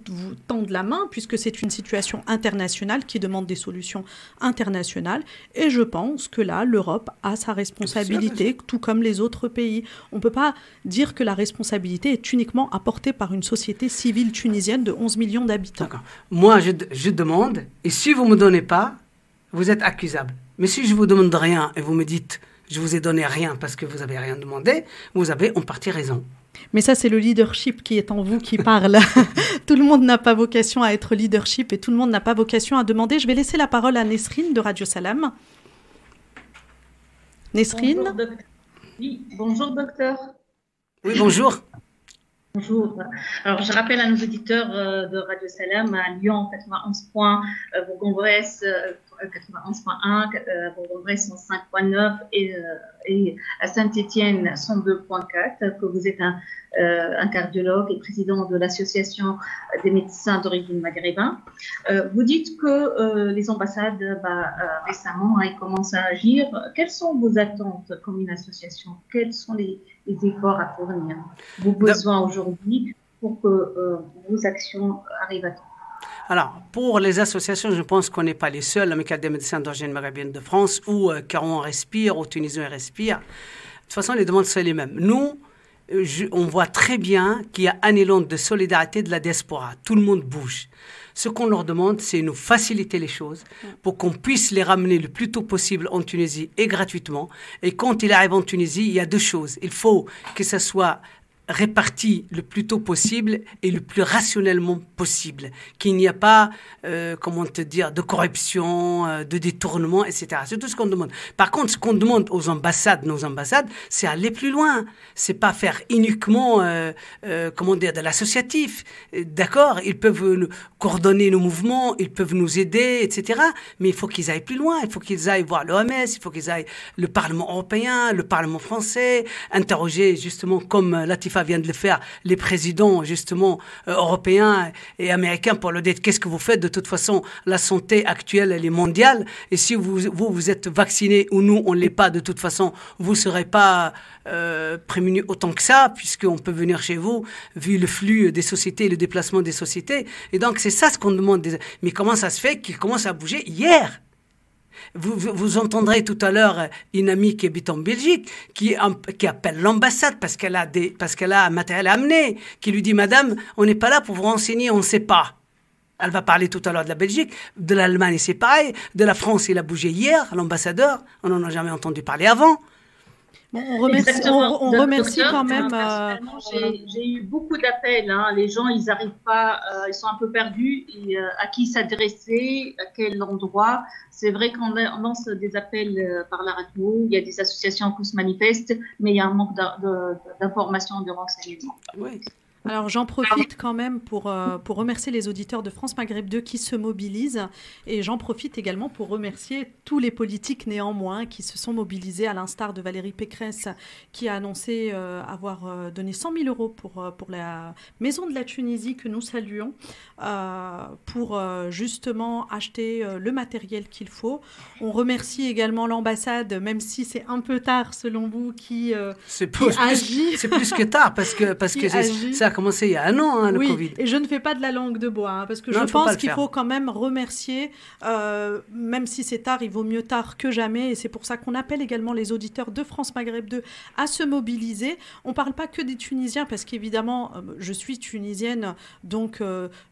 tende la main, puisque c'est une situation internationale qui demande des solutions internationales. Et je pense que là, l'Europe a sa responsabilité, tout comme les autres pays. On ne peut pas dire que la responsabilité est uniquement apportée par une société civile tunisienne de 11 millions d'habitants. Moi, je demande, et si vous ne me donnez pas, vous êtes accusable. Mais si je vous demande rien et vous me dites je vous ai donné rien parce que vous n'avez rien demandé, vous avez en partie raison. Mais ça, c'est le leadership qui est en vous qui parle. Tout le monde n'a pas vocation à être leadership et tout le monde n'a pas vocation à demander. Je vais laisser la parole à Nesrine de Radio Salam. Nesrine? Oui, bonjour docteur. Oui, bonjour. Bonjour. Alors, je rappelle à nos auditeurs de Radio Salam à Lyon 91 points, Bourg-en-Bresse 91.1, Bourg-en-Bresse 105.9 et à Saint-Étienne 102.4, que vous êtes un cardiologue et président de l'association des médecins d'origine maghrébin. Vous dites que les ambassades récemment ils commencent à agir. Quelles sont vos attentes comme une association? Quels sont les efforts à fournir, vos besoins aujourd'hui pour que vos actions arrivent à temps? Alors, pour les associations, je pense qu'on n'est pas les seuls, l'Amicale des médecins d'origine maghrébine de France, ou Caron Respire, ou Tunisien Respire. De toute façon, les demandes sont les mêmes. Nous, on voit très bien qu'il y a un élan de solidarité de la diaspora. Tout le monde bouge. Ce qu'on leur demande, c'est de nous faciliter les choses pour qu'on puisse les ramener le plus tôt possible en Tunisie et gratuitement. Et quand ils arrivent en Tunisie, il y a deux choses. Il faut que ça soit réparti le plus tôt possible et le plus rationnellement possible, qu'il n'y a pas, de corruption, de détournement, etc. C'est tout ce qu'on demande. Par contre, ce qu'on demande aux ambassades, nos ambassades, c'est aller plus loin. C'est pas faire uniquement, de l'associatif. D'accord, ils peuvent coordonner nos mouvements, ils peuvent nous aider, etc. Mais il faut qu'ils aillent plus loin. Il faut qu'ils aillent voir l'OMS, il faut qu'ils aillent le Parlement européen, le Parlement français, interroger justement comme Latif FIFA vient de le faire, les présidents justement européens et américains pour leur dire qu'est-ce que vous faites. De toute façon, la santé actuelle, elle est mondiale. Et si vous êtes vacciné ou nous, on ne l'est pas, de toute façon, vous ne serez pas prémunis autant que ça, puisqu'on peut venir chez vous, vu le flux des sociétés, le déplacement des sociétés. Et donc, c'est ça ce qu'on demande. Mais comment ça se fait qu'ils commencent à bouger hier? Vous entendrez tout à l'heure une amie qui habite en Belgique qui appelle l'ambassade parce qu'elle a un matériel à amener, qui lui dit « Madame, on n'est pas là pour vous renseigner, on ne sait pas ». Elle va parler tout à l'heure de la Belgique, de l'Allemagne c'est pareil, de la France il a bougé hier, l'ambassadeur, on n'en a jamais entendu parler avant. Bon, on remercie quand même. J'ai eu beaucoup d'appels. Les gens, ils n'arrivent pas, ils sont un peu perdus. Et, à qui s'adresser, à quel endroit. C'est vrai qu'on lance des appels par la radio. Il y a des associations qui se manifestent, mais il y a un manque d'informations, de renseignements. Oui. Alors j'en profite quand même pour remercier les auditeurs de France Maghreb 2 qui se mobilisent, et j'en profite également pour remercier tous les politiques néanmoins qui se sont mobilisés, à l'instar de Valérie Pécresse qui a annoncé avoir donné 100 000 euros pour la Maison de la Tunisie que nous saluons, pour justement acheter le matériel qu'il faut. On remercie également l'ambassade, même si c'est un peu tard selon vous, qui agit. C'est plus que tard parce que ça a commencé il y a un an, le Covid. Et je ne fais pas de la langue de bois, parce que je pense qu'il faut quand même remercier, même si c'est tard, il vaut mieux tard que jamais, et c'est pour ça qu'on appelle également les auditeurs de France Maghreb 2 à se mobiliser. On ne parle pas que des Tunisiens, parce qu'évidemment, je suis tunisienne, donc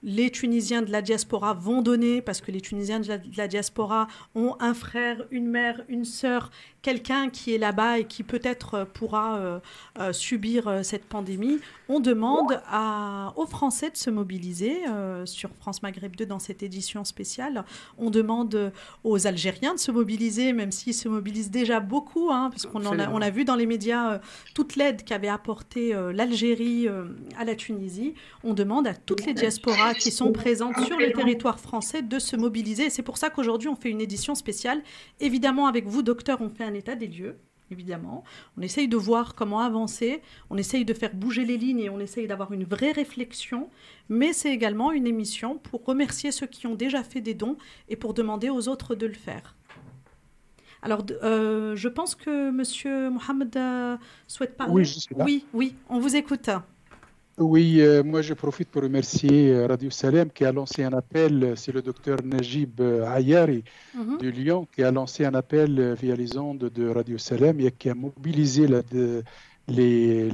les Tunisiens de la diaspora vont donner, parce que les Tunisiens de la diaspora ont un frère, une mère, une sœur, quelqu'un qui est là-bas et qui peut-être pourra subir cette pandémie. On demande aux Français de se mobiliser sur France Maghreb 2 dans cette édition spéciale. On demande aux Algériens de se mobiliser, même s'ils se mobilisent déjà beaucoup, parce qu'on on a vu dans les médias toute l'aide qu'avait apportée l'Algérie à la Tunisie. On demande à toutes les diasporas qui sont présentes sur le territoire français de se mobiliser. Et c'est pour ça qu'aujourd'hui, on fait une édition spéciale. Évidemment, avec vous, docteur, on fait un état des lieux. Évidemment, on essaye de voir comment avancer, on essaye de faire bouger les lignes et on essaye d'avoir une vraie réflexion, mais c'est également une émission pour remercier ceux qui ont déjà fait des dons et pour demander aux autres de le faire. Alors, je pense que M. Mohamed souhaite parler. Oui, je suis là. Oui, on vous écoute. Oui, moi je profite pour remercier Radio Salem qui a lancé un appel, c'est le docteur Najib Ayari de Lyon qui a lancé un appel via les ondes de Radio Salem et qui a mobilisé les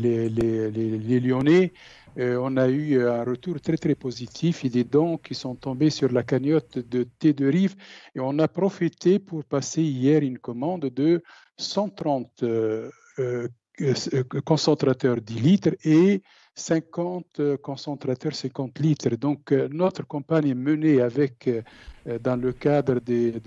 Lyonnais. On a eu un retour très très positif et des dons qui sont tombés sur la cagnotte de Thé de Rive et on a profité pour passer hier une commande de 130 concentrateurs 10 litres et 50 concentrateurs 50 litres. Donc, notre campagne est menée avec, dans le cadre des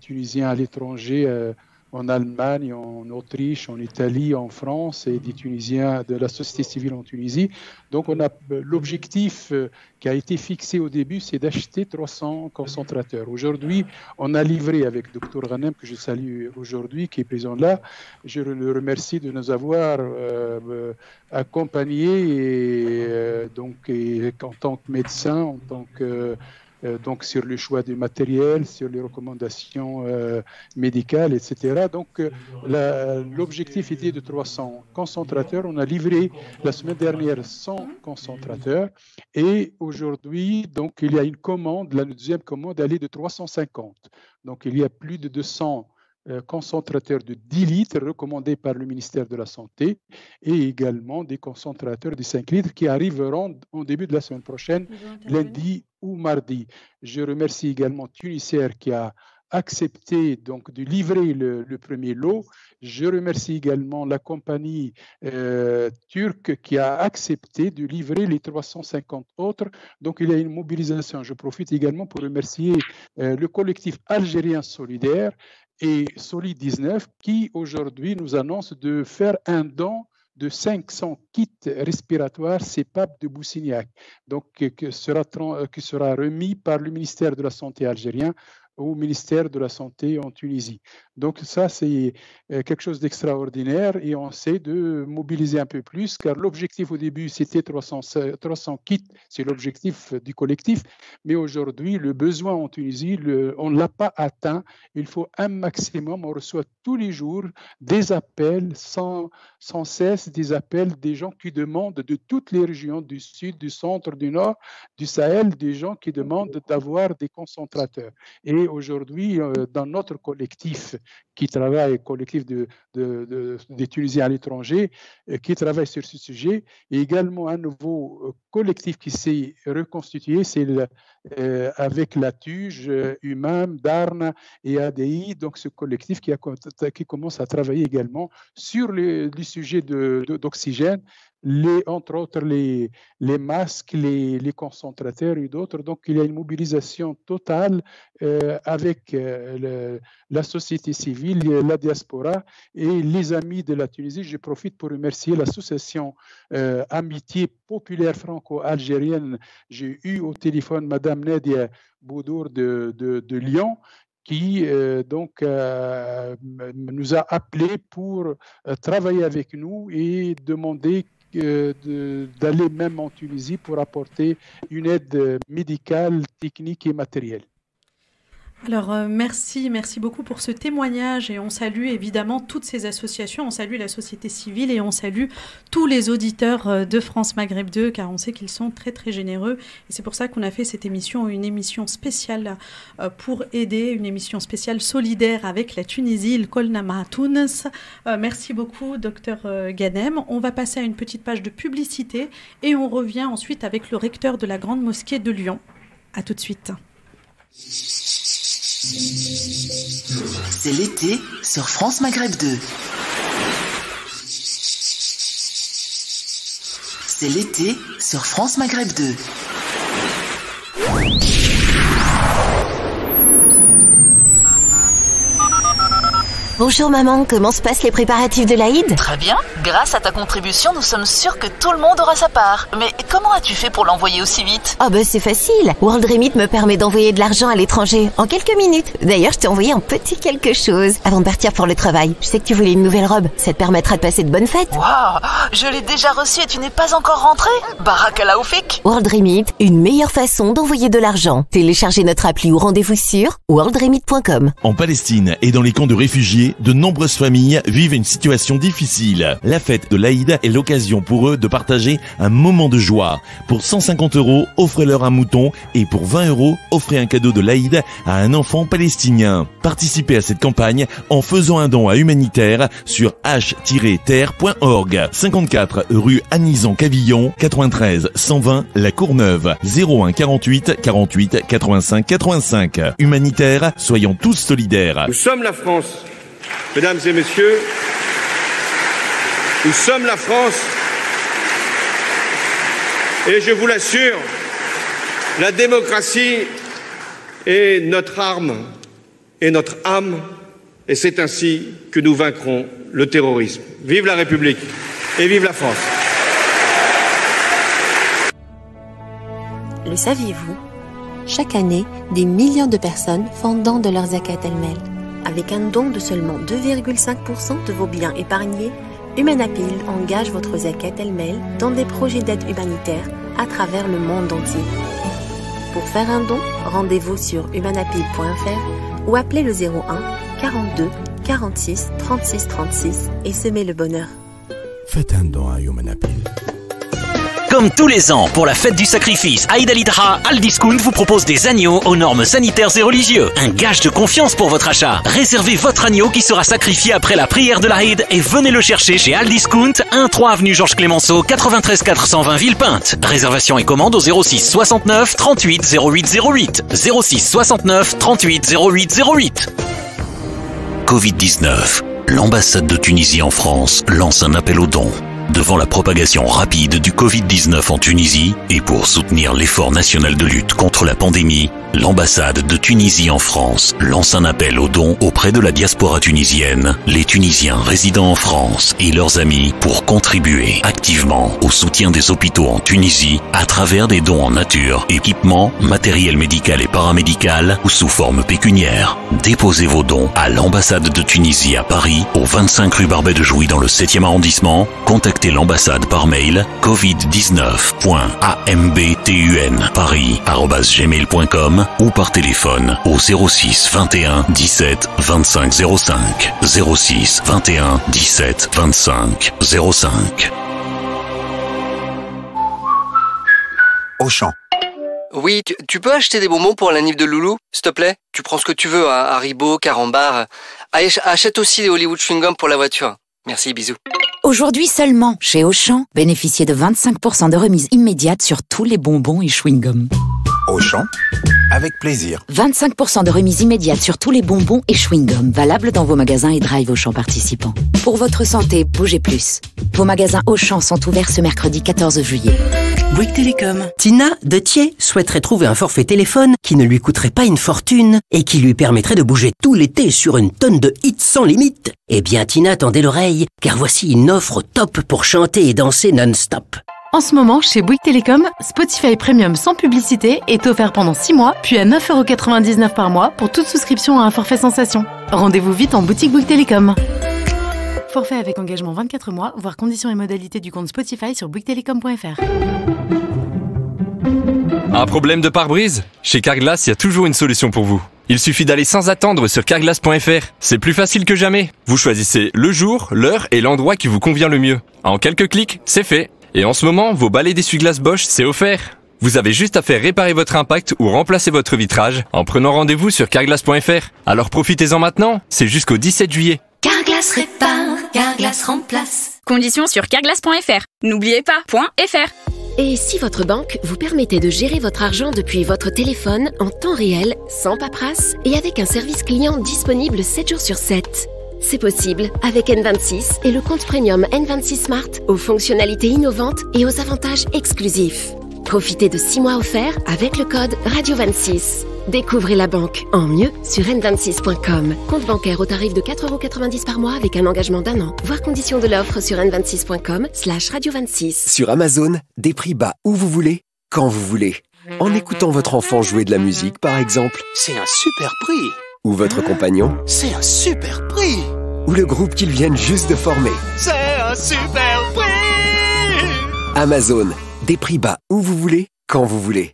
Tunisiens à l'étranger, en Allemagne, en Autriche, en Italie, en France et des Tunisiens de la société civile en Tunisie. Donc, on a l'objectif qui a été fixé au début, c'est d'acheter 300 concentrateurs. Aujourd'hui, on a livré avec Dr Ghanem, que je salue aujourd'hui, qui est présent là. Je le remercie de nous avoir accompagnés en tant que médecin, en tant que donc sur le choix du matériel, sur les recommandations médicales, etc. Donc l'objectif était de 300 concentrateurs. On a livré la semaine dernière 100 concentrateurs et aujourd'hui, donc il y a une commande, la deuxième commande, elle est de 350. Donc il y a plus de 200 concentrateurs de 10 litres recommandés par le ministère de la Santé et également des concentrateurs de 5 litres qui arriveront au début de la semaine prochaine, lundi ou mardi. Je remercie également Tunisair qui a accepté donc de livrer le premier lot. Je remercie également la compagnie turque qui a accepté de livrer les 350 autres. Donc il y a une mobilisation. Je profite également pour remercier le collectif algérien solidaire et Solid 19 qui aujourd'hui nous annonce de faire un don de 500 kits respiratoires CPAP de Boussignac, donc qui sera remis par le ministère de la Santé algérien au ministère de la Santé en Tunisie. Donc ça, c'est quelque chose d'extraordinaire et on essaie de mobiliser un peu plus car l'objectif au début, c'était 300 kits, c'est l'objectif du collectif, mais aujourd'hui, le besoin en Tunisie, on ne l'a pas atteint. Il faut un maximum, on reçoit tous les jours des appels sans cesse, des appels des gens qui demandent de toutes les régions du sud, du centre, du nord, du Sahel, des gens qui demandent d'avoir des concentrateurs. Et aujourd'hui, dans notre collectif qui travaille, collectif des Tunisiens à l'étranger, qui travaille sur ce sujet, et également un nouveau collectif qui s'est reconstitué, c'est avec la TUJ, UMAM, DARN et ADI, donc ce collectif qui commence à travailler également sur les sujets d'oxygène, entre autres les masques, les concentrateurs et d'autres. Donc, il y a une mobilisation totale avec la société civile, la diaspora et les amis de la Tunisie. Je profite pour remercier l'association Amitié populaire franco-algérienne. J'ai eu au téléphone Madame Nadia Boudour de Lyon, qui nous a appelés pour travailler avec nous et demander d'aller même en Tunisie pour apporter une aide médicale, technique et matérielle. Alors merci beaucoup pour ce témoignage et on salue évidemment toutes ces associations, on salue la société civile et on salue tous les auditeurs de France Maghreb 2 car on sait qu'ils sont très très généreux et c'est pour ça qu'on a fait cette émission, une émission spéciale pour aider, une émission spéciale solidaire avec la Tunisie, le Kolna Ma Tunis. Merci beaucoup Dr Ghanem. On va passer à une petite page de publicité et on revient ensuite avec le recteur de la Grande Mosquée de Lyon. À tout de suite. C'est l'été sur France Maghreb 2. C'est l'été sur France Maghreb 2. Bonjour maman, comment se passent les préparatifs de l'Aïd? Très bien. Grâce à ta contribution, nous sommes sûrs que tout le monde aura sa part. Mais comment as-tu fait pour l'envoyer aussi vite? Ah bah c'est facile. World Remit me permet d'envoyer de l'argent à l'étranger en quelques minutes. D'ailleurs, je t'ai envoyé un petit quelque chose avant de partir pour le travail. Je sais que tu voulais une nouvelle robe. Ça te permettra de passer de bonnes fêtes. Waouh, je l'ai déjà reçue et tu n'es pas encore rentré? Barakallah oufik. World Remit, une meilleure façon d'envoyer de l'argent. Téléchargez notre appli ou rendez-vous sur worldremit.com. En Palestine et dans les camps de réfugiés, de nombreuses familles vivent une situation difficile. La fête de l'Aïd est l'occasion pour eux de partager un moment de joie. Pour 150 €, offrez-leur un mouton et pour 20 €, offrez un cadeau de l'Aïd à un enfant palestinien. Participez à cette campagne en faisant un don à Humanitaire sur h-terre.org. 54 rue Anizan-Cavillon, 93 120 La Courneuve, 01 48 48 85 85. Humanitaire, soyons tous solidaires. Nous sommes la France. Mesdames et messieurs, nous sommes la France et je vous l'assure, la démocratie est notre arme et notre âme et c'est ainsi que nous vaincrons le terrorisme. Vive la République et vive la France. Le saviez-vous? Chaque année, des millions de personnes font don de leur zakat el-mel. Avec un don de seulement 2,5% de vos biens épargnés, Humanapil engage votre zakat el-mel dans des projets d'aide humanitaire à travers le monde entier. Pour faire un don, rendez-vous sur humanapil.fr ou appelez le 01 42 46 36 36 et semez le bonheur. Faites un don à Humanapil. Comme tous les ans, pour la fête du sacrifice, Aïd al-Adha, Al-Discount vous propose des agneaux aux normes sanitaires et religieuses. Un gage de confiance pour votre achat. Réservez votre agneau qui sera sacrifié après la prière de l'Aïd et venez le chercher chez Al-Discount, 1-3 avenue Georges Clémenceau, 93 420 Villepinte. Réservation et commande au 06 69 38 08 08. 06 69 38 08 08. Covid-19. L'ambassade de Tunisie en France lance un appel aux dons. Devant la propagation rapide du Covid-19 en Tunisie et pour soutenir l'effort national de lutte contre la pandémie, L'ambassade de Tunisie en France lance un appel aux dons auprès de la diaspora tunisienne, les Tunisiens résidant en France et leurs amis pour contribuer activement au soutien des hôpitaux en Tunisie à travers des dons en nature, équipements, matériel médical et paramédical ou sous forme pécuniaire. Déposez vos dons à l'ambassade de Tunisie à Paris, au 25 rue Barbet de Jouy dans le 7e arrondissement. Contactez l'ambassade par mail covid19.ambtun@gmail.com ou par téléphone au 06 21 17 25 05 06 21 17 25 05. Auchan. Oui, tu peux acheter des bonbons pour la nif de Loulou, s'il te plaît? Tu prends ce que tu veux, hein, Haribo, Carambar. Achète aussi les Hollywood Chewing Gum pour la voiture. Merci, bisous. Aujourd'hui seulement, chez Auchan, bénéficiez de 25% de remise immédiate sur tous les bonbons et chewing-gums. Auchan, avec plaisir. 25% de remise immédiate sur tous les bonbons et chewing-gums, valable dans vos magasins et drive Auchan participants. Pour votre santé, bougez plus. Vos magasins Auchan sont ouverts ce mercredi 14 juillet. Bouygues Télécom. Tina, de Thiers, souhaiterait trouver un forfait téléphone qui ne lui coûterait pas une fortune et qui lui permettrait de bouger tout l'été sur une tonne de hits sans limite. Eh bien, Tina, tendez l'oreille, car voici une offre top pour chanter et danser non-stop. En ce moment, chez Bouygues Télécom, Spotify Premium sans publicité est offert pendant 6 mois, puis à 9,99€ par mois pour toute souscription à un forfait sensation. Rendez-vous vite en boutique Bouygues Télécom. Forfait avec engagement 24 mois, voir conditions et modalités du compte Spotify sur bouyguestelecom.fr. Un problème de pare-brise? Chez Carglass, il y a toujours une solution pour vous. Il suffit d'aller sans attendre sur carglass.fr. C'est plus facile que jamais. Vous choisissez le jour, l'heure et l'endroit qui vous convient le mieux. En quelques clics, c'est fait. Et en ce moment, vos balais d'essuie-glace Bosch, c'est offert. Vous avez juste à faire réparer votre impact ou remplacer votre vitrage en prenant rendez-vous sur carglass.fr. Alors profitez-en maintenant, c'est jusqu'au 17 juillet. Carglass répare, Carglass remplace. Conditions sur carglass.fr. N'oubliez pas, .fr. Et si votre banque vous permettait de gérer votre argent depuis votre téléphone en temps réel, sans paperasse et avec un service client disponible 7 jours sur 7? C'est possible avec N26 et le compte premium N26 Smart aux fonctionnalités innovantes et aux avantages exclusifs. Profitez de 6 mois offerts avec le code Radio26. Découvrez la banque en mieux sur n26.com. Compte bancaire au tarif de 4,90€ par mois avec un engagement d'1 an. Voir conditions de l'offre sur n26.com/radio26. Sur Amazon, des prix bas où vous voulez, quand vous voulez. En écoutant votre enfant jouer de la musique, par exemple. C'est un super prix. Ou votre compagnon. C'est un super prix. Ou le groupe qu'ils viennent juste de former. C'est un super prix. Amazon, des prix bas où vous voulez, quand vous voulez.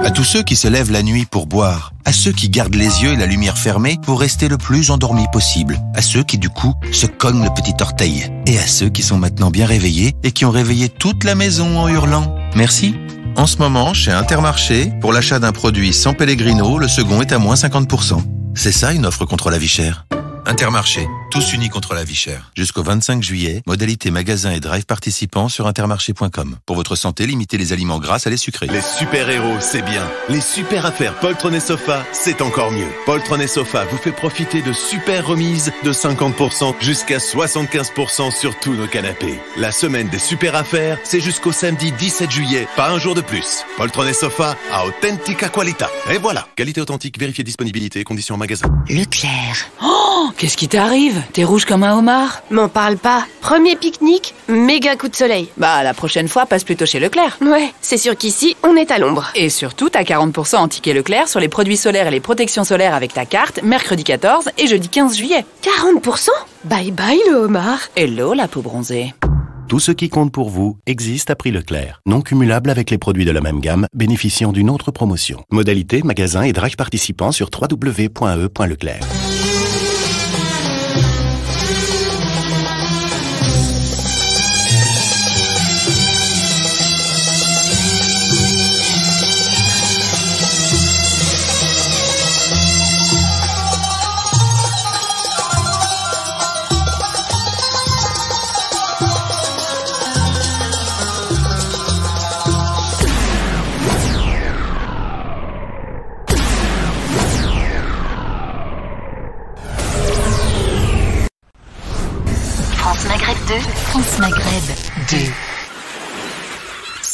À tous ceux qui se lèvent la nuit pour boire, à ceux qui gardent les yeux et la lumière fermée pour rester le plus endormis possible, à ceux qui du coup se cognent le petit orteil, et à ceux qui sont maintenant bien réveillés et qui ont réveillé toute la maison en hurlant. Merci. En ce moment, chez Intermarché, pour l'achat d'un produit sans Pellegrino, le second est à moins 50%. C'est ça une offre contre la vie chère. Intermarché, tous unis contre la vie chère. Jusqu'au 25 juillet, modalité magasin et drive participants sur intermarché.com. Pour votre santé, limitez les aliments gras à les sucrés. Les super-héros, c'est bien. Les super affaires Poltron et Sofa, c'est encore mieux. Poltron et Sofa vous fait profiter de super remises de 50% jusqu'à 75% sur tous nos canapés. La semaine des super affaires, c'est jusqu'au samedi 17 juillet, pas un jour de plus. Poltron et Sofa à authentica qualità. Et voilà, qualité authentique, vérifiez disponibilité, conditions en magasin. Leclerc. Oh, qu'est-ce qui t'arrive? T'es rouge comme un homard? M'en parle pas. Premier pique-nique, méga coup de soleil. Bah, la prochaine fois, passe plutôt chez Leclerc. Ouais, c'est sûr qu'ici, on est à l'ombre. Et surtout, t'as 40% en ticket Leclerc sur les produits solaires et les protections solaires avec ta carte, mercredi 14 et jeudi 15 juillet. 40%? Bye bye le homard. Hello la peau bronzée. Tout ce qui compte pour vous existe à prix Leclerc. Non cumulable avec les produits de la même gamme, bénéficiant d'une autre promotion. Modalité, magasin et drive participants sur www.e.leclerc.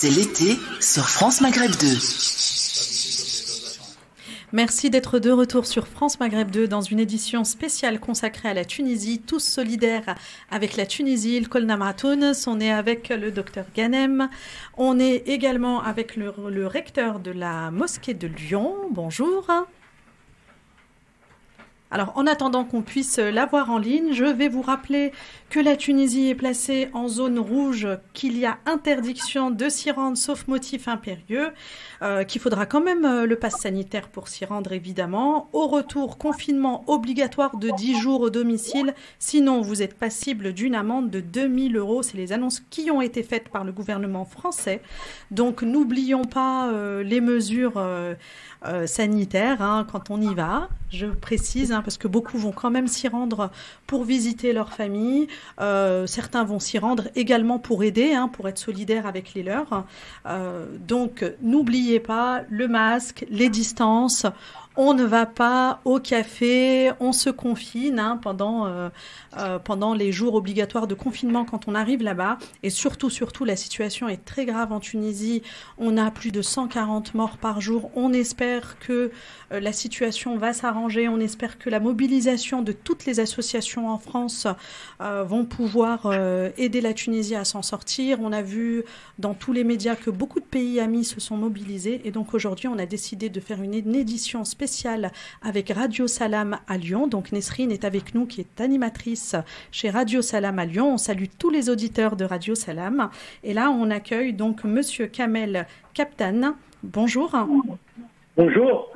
C'est l'été sur France Maghreb 2. Merci d'être de retour sur France Maghreb 2 dans une édition spéciale consacrée à la Tunisie, tous solidaires avec la Tunisie. Le Kol Namratounes, on est avec le docteur Ghanem, on est également avec le recteur de la mosquée de Lyon. Bonjour. Alors, en attendant qu'on puisse l'avoir en ligne, je vais vous rappeler que la Tunisie est placée en zone rouge, qu'il y a interdiction de s'y rendre sauf motif impérieux, qu'il faudra quand même le pass sanitaire pour s'y rendre évidemment. Au retour, confinement obligatoire de 10 jours au domicile, sinon vous êtes passible d'une amende de 2000 €. C'est les annonces qui ont été faites par le gouvernement français. Donc, n'oublions pas les mesures sanitaires quand on y va. Je précise, parce que beaucoup vont quand même s'y rendre pour visiter leur famille. Certains vont s'y rendre également pour aider, pour être solidaires avec les leurs. Donc, n'oubliez pas le masque, les distances. On ne va pas au café, on se confine pendant les jours obligatoires de confinement quand on arrive là-bas. Et surtout, la situation est très grave en Tunisie. On a plus de 140 morts par jour. On espère que la situation va s'arranger. On espère que la mobilisation de toutes les associations en France vont pouvoir aider la Tunisie à s'en sortir. On a vu dans tous les médias que beaucoup de pays amis se sont mobilisés. Et donc aujourd'hui, on a décidé de faire une édition spéciale avec Radio Salam à Lyon. Donc Nesrine est avec nous, qui est animatrice chez Radio Salam à Lyon. On salue tous les auditeurs de Radio Salam. Et là, on accueille donc Monsieur Kamel Kaptan. Bonjour. Bonjour.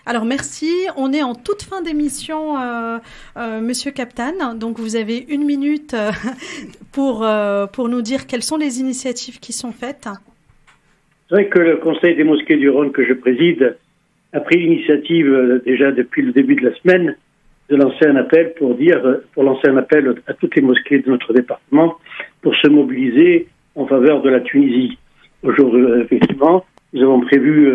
Alors merci, on est en toute fin d'émission, Monsieur Kaptan. Donc vous avez 1 minute pour nous dire quelles sont les initiatives qui sont faites. C'est vrai que le Conseil des mosquées du Rhône que je préside a pris l'initiative déjà depuis le début de la semaine de lancer un appel pour lancer un appel à toutes les mosquées de notre département pour se mobiliser en faveur de la Tunisie. Aujourd'hui, effectivement, nous avons prévu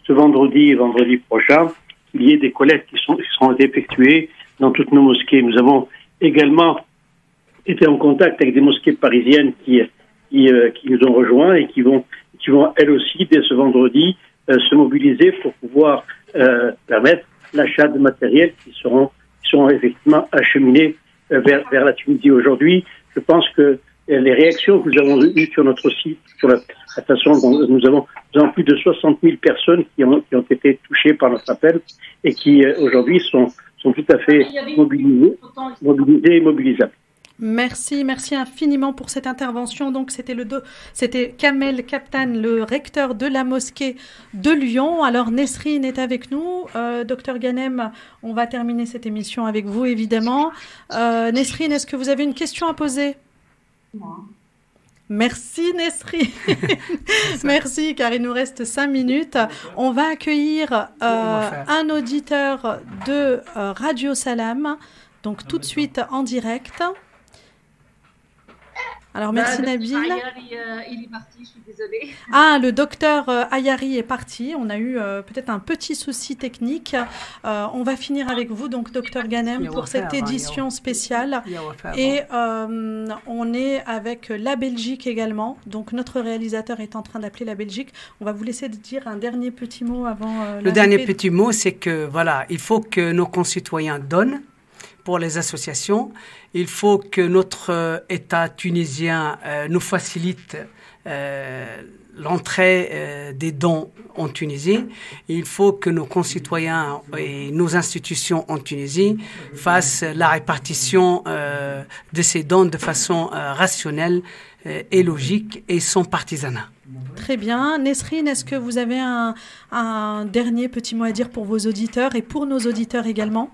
ce vendredi et vendredi prochain qu'il y ait des collectes qui seront effectuées dans toutes nos mosquées. Nous avons également été en contact avec des mosquées parisiennes qui nous ont rejoints et qui vont elles aussi dès ce vendredi se mobiliser pour pouvoir permettre l'achat de matériel qui seront effectivement acheminés vers la Tunisie. Aujourd'hui, je pense que les réactions que nous avons eues sur notre site, sur la façon dont nous avons plus de 60 000 personnes qui ont été touchées par notre appel et qui aujourd'hui sont tout à fait mobilisées et mobilisables. Merci infiniment pour cette intervention. Donc c'était Kamel Kaptan, le recteur de la mosquée de Lyon. Alors Nesrine est avec nous. Docteur Ghanem, on va terminer cette émission avec vous évidemment. Nesrine, est-ce que vous avez une question à poser? Non. Merci Nesrine. Merci, car il nous reste 5 minutes. On va accueillir un auditeur de Radio Salam, donc tout de suite en direct. Alors, merci Nabil. Il est parti, je suis désolée. Ah, le docteur Ayari est parti. On a eu peut-être un petit souci technique. On va finir avec vous, donc, docteur Ghanem, pour cette édition spéciale. Et on est avec la Belgique également. Donc, notre réalisateur est en train d'appeler la Belgique. On va vous laisser dire un dernier petit mot avant... Le dernier petit mot, c'est que, voilà, il faut que nos concitoyens donnent pour les associations. Il faut que notre État tunisien nous facilite l'entrée des dons en Tunisie. Il faut que nos concitoyens et nos institutions en Tunisie fassent la répartition de ces dons de façon rationnelle et logique et sans partisanat. Très bien. Nesrine, est-ce que vous avez un dernier petit mot à dire pour vos auditeurs et pour nos auditeurs également ?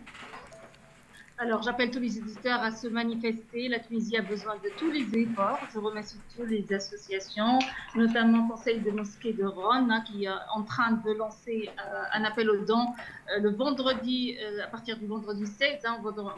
Alors, j'appelle tous les auditeurs à se manifester. La Tunisie a besoin de tous les efforts. Je remercie toutes les associations, notamment le Conseil de mosquées de Rhône, qui est en train de lancer un appel aux dons le vendredi, à partir du vendredi 16,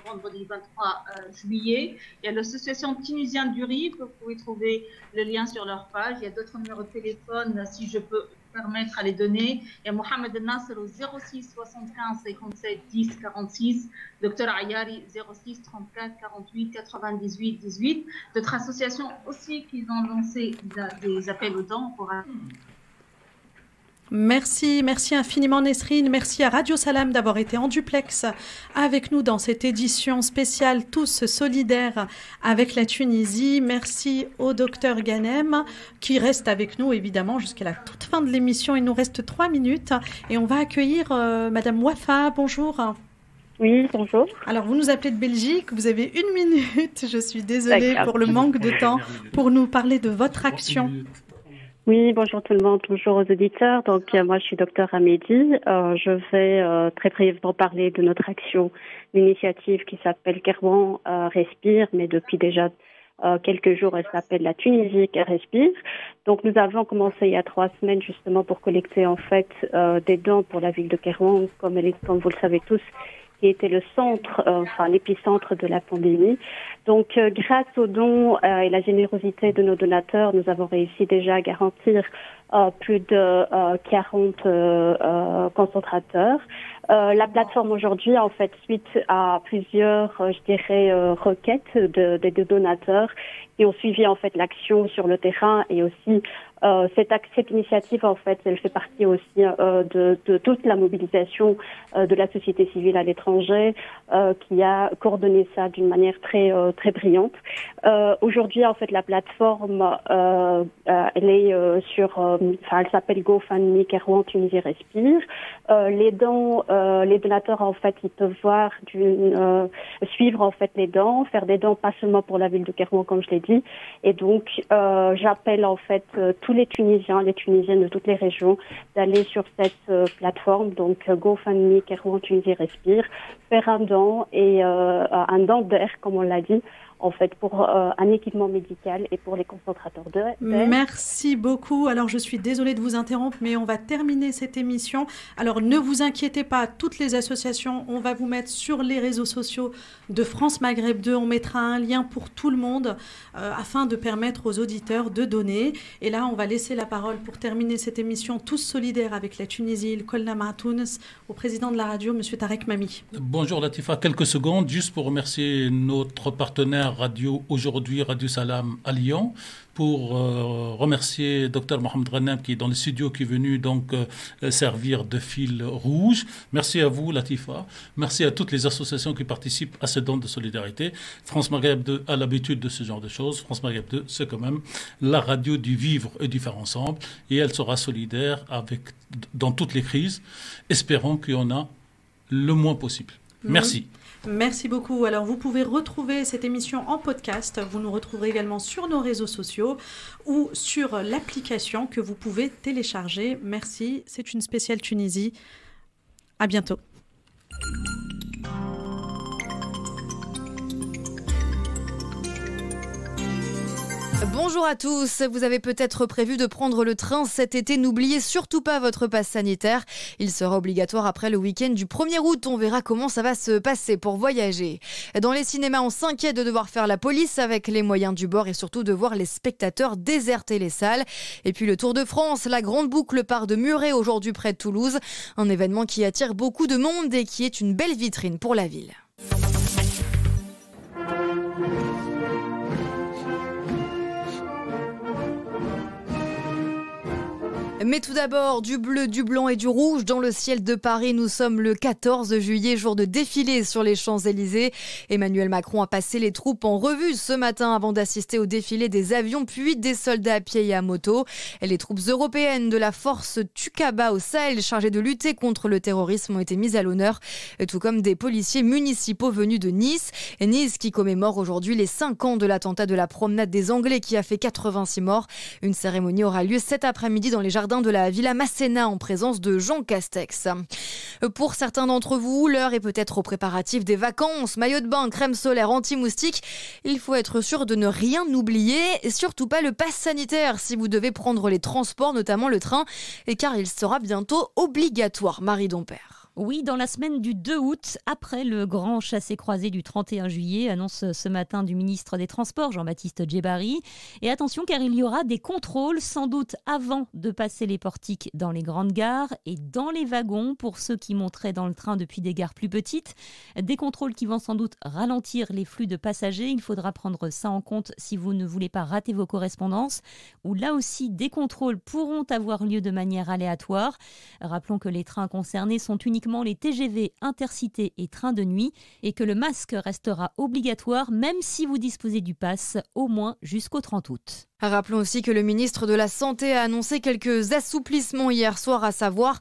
vendredi 23 juillet. Il y a l'association tunisienne du RIF. Vous pouvez trouver le lien sur leur page. Il y a d'autres numéros de téléphone, si je peux permettre à les donner. Et Mohamed Nasser au 06 75 57 10 46, Dr Ayari 06 34 48 98 18. D'autres associations aussi qui ont lancé des appels aux dons pour... Merci infiniment Nesrine, merci à Radio Salam d'avoir été en duplex avec nous dans cette édition spéciale Tous solidaires avec la Tunisie. Merci au docteur Ghanem qui reste avec nous évidemment jusqu'à la toute fin de l'émission. Il nous reste 3 minutes et on va accueillir Madame Wafa. Bonjour. Oui, bonjour. Alors vous nous appelez de Belgique, vous avez 1 minute, je suis désolée pour le manque de temps, pour nous parler de votre action. Oui, bonjour tout le monde, bonjour aux auditeurs. Donc moi je suis docteur Hamedi. Je vais très brièvement parler de notre action, l'initiative qui s'appelle Kerouan Respire, mais depuis déjà quelques jours elle s'appelle la Tunisie Respire. Donc nous avons commencé il y a 3 semaines justement pour collecter en fait des dons pour la ville de Kerouan, comme vous le savez tous, qui était le centre, l'épicentre de la pandémie. Donc, grâce aux dons et la générosité de nos donateurs, nous avons réussi déjà à garantir plus de 40 concentrateurs. La plateforme aujourd'hui, en fait, suite à plusieurs, requêtes des donateurs qui ont suivi en fait l'action sur le terrain et aussi cette initiative, en fait, elle fait partie aussi de toute la mobilisation de la société civile à l'étranger qui a coordonné ça d'une manière très brillante. Aujourd'hui, en fait, la plateforme, elle est elle s'appelle GoFundMe Kerouan Tunisie Respire. Les donateurs, en fait, ils peuvent suivre en fait les dons, faire des dons pas seulement pour la ville de Kerouan, comme je l'ai dit. Et donc, j'appelle en fait tous les Tunisiens, les Tunisiennes de toutes les régions d'aller sur cette plateforme, donc GoFundMe Kerouan Tunisie Respire, faire un don et un don d'air, comme on l'a dit, en fait, pour un équipement médical et pour les concentrateurs d'air. Merci beaucoup. Alors, je suis désolée de vous interrompre, mais on va terminer cette émission. Alors, ne vous inquiétez pas, toutes les associations, on va vous mettre sur les réseaux sociaux de France Maghreb 2. On mettra un lien pour tout le monde afin de permettre aux auditeurs de donner. Et là, on va laisser la parole pour terminer cette émission Tous solidaires avec la Tunisie, le Kolna Maatounes, au président de la radio, M. Tarek Mami. Bonjour Latifa, quelques secondes juste pour remercier notre partenaire radio aujourd'hui, Radio Salam à Lyon, pour remercier Dr Mohamed Ghanem qui est dans le studio, qui est venu donc servir de fil rouge. Merci à vous Latifa, merci à toutes les associations qui participent à ce don de solidarité. France Maghreb 2 a l'habitude de ce genre de choses. France Maghreb 2, c'est quand même la radio du vivre et du faire ensemble, et elle sera solidaire dans toutes les crises. Espérons qu'il y en a le moins possible. Merci. Merci beaucoup. Alors, vous pouvez retrouver cette émission en podcast. Vous nous retrouverez également sur nos réseaux sociaux ou sur l'application que vous pouvez télécharger. Merci. C'est une spéciale Tunisie. À bientôt. Bonjour à tous, vous avez peut-être prévu de prendre le train cet été, n'oubliez surtout pas votre passe sanitaire. Il sera obligatoire après le week-end du 1er août, on verra comment ça va se passer pour voyager. Dans les cinémas, on s'inquiète de devoir faire la police avec les moyens du bord et surtout de voir les spectateurs déserter les salles. Et puis le Tour de France, la grande boucle part de Muret aujourd'hui près de Toulouse, un événement qui attire beaucoup de monde et qui est une belle vitrine pour la ville. Mais tout d'abord, du bleu, du blanc et du rouge dans le ciel de Paris. Nous sommes le 14 juillet, jour de défilé sur les Champs-Élysées. Emmanuel Macron a passé les troupes en revue ce matin avant d'assister au défilé des avions puis des soldats à pied et à moto. Et les troupes européennes de la force Tukaba au Sahel chargées de lutter contre le terrorisme ont été mises à l'honneur, tout comme des policiers municipaux venus de Nice. Et Nice qui commémore aujourd'hui les 5 ans de l'attentat de la promenade des Anglais qui a fait 86 morts. Une cérémonie aura lieu cet après-midi dans les jardins de la Villa Masséna en présence de Jean Castex. Pour certains d'entre vous, l'heure est peut-être aux préparatifs des vacances, maillot de bain, crème solaire, anti-moustique. Il faut être sûr de ne rien oublier et surtout pas le pass sanitaire si vous devez prendre les transports, notamment le train, car il sera bientôt obligatoire. Marie Dompère. Oui, dans la semaine du 2 août, après le grand chassé-croisé du 31 juillet, annonce ce matin du ministre des Transports, Jean-Baptiste Djebbari. Et attention, car il y aura des contrôles, sans doute avant de passer les portiques dans les grandes gares et dans les wagons pour ceux qui monteraient dans le train depuis des gares plus petites. Des contrôles qui vont sans doute ralentir les flux de passagers. Il faudra prendre ça en compte si vous ne voulez pas rater vos correspondances. Où là aussi, des contrôles pourront avoir lieu de manière aléatoire. Rappelons que les trains concernés sont uniquement les TGV, Intercités et trains de nuit et que le masque restera obligatoire même si vous disposez du pass au moins jusqu'au 30 août. Rappelons aussi que le ministre de la Santé a annoncé quelques assouplissements hier soir, à savoir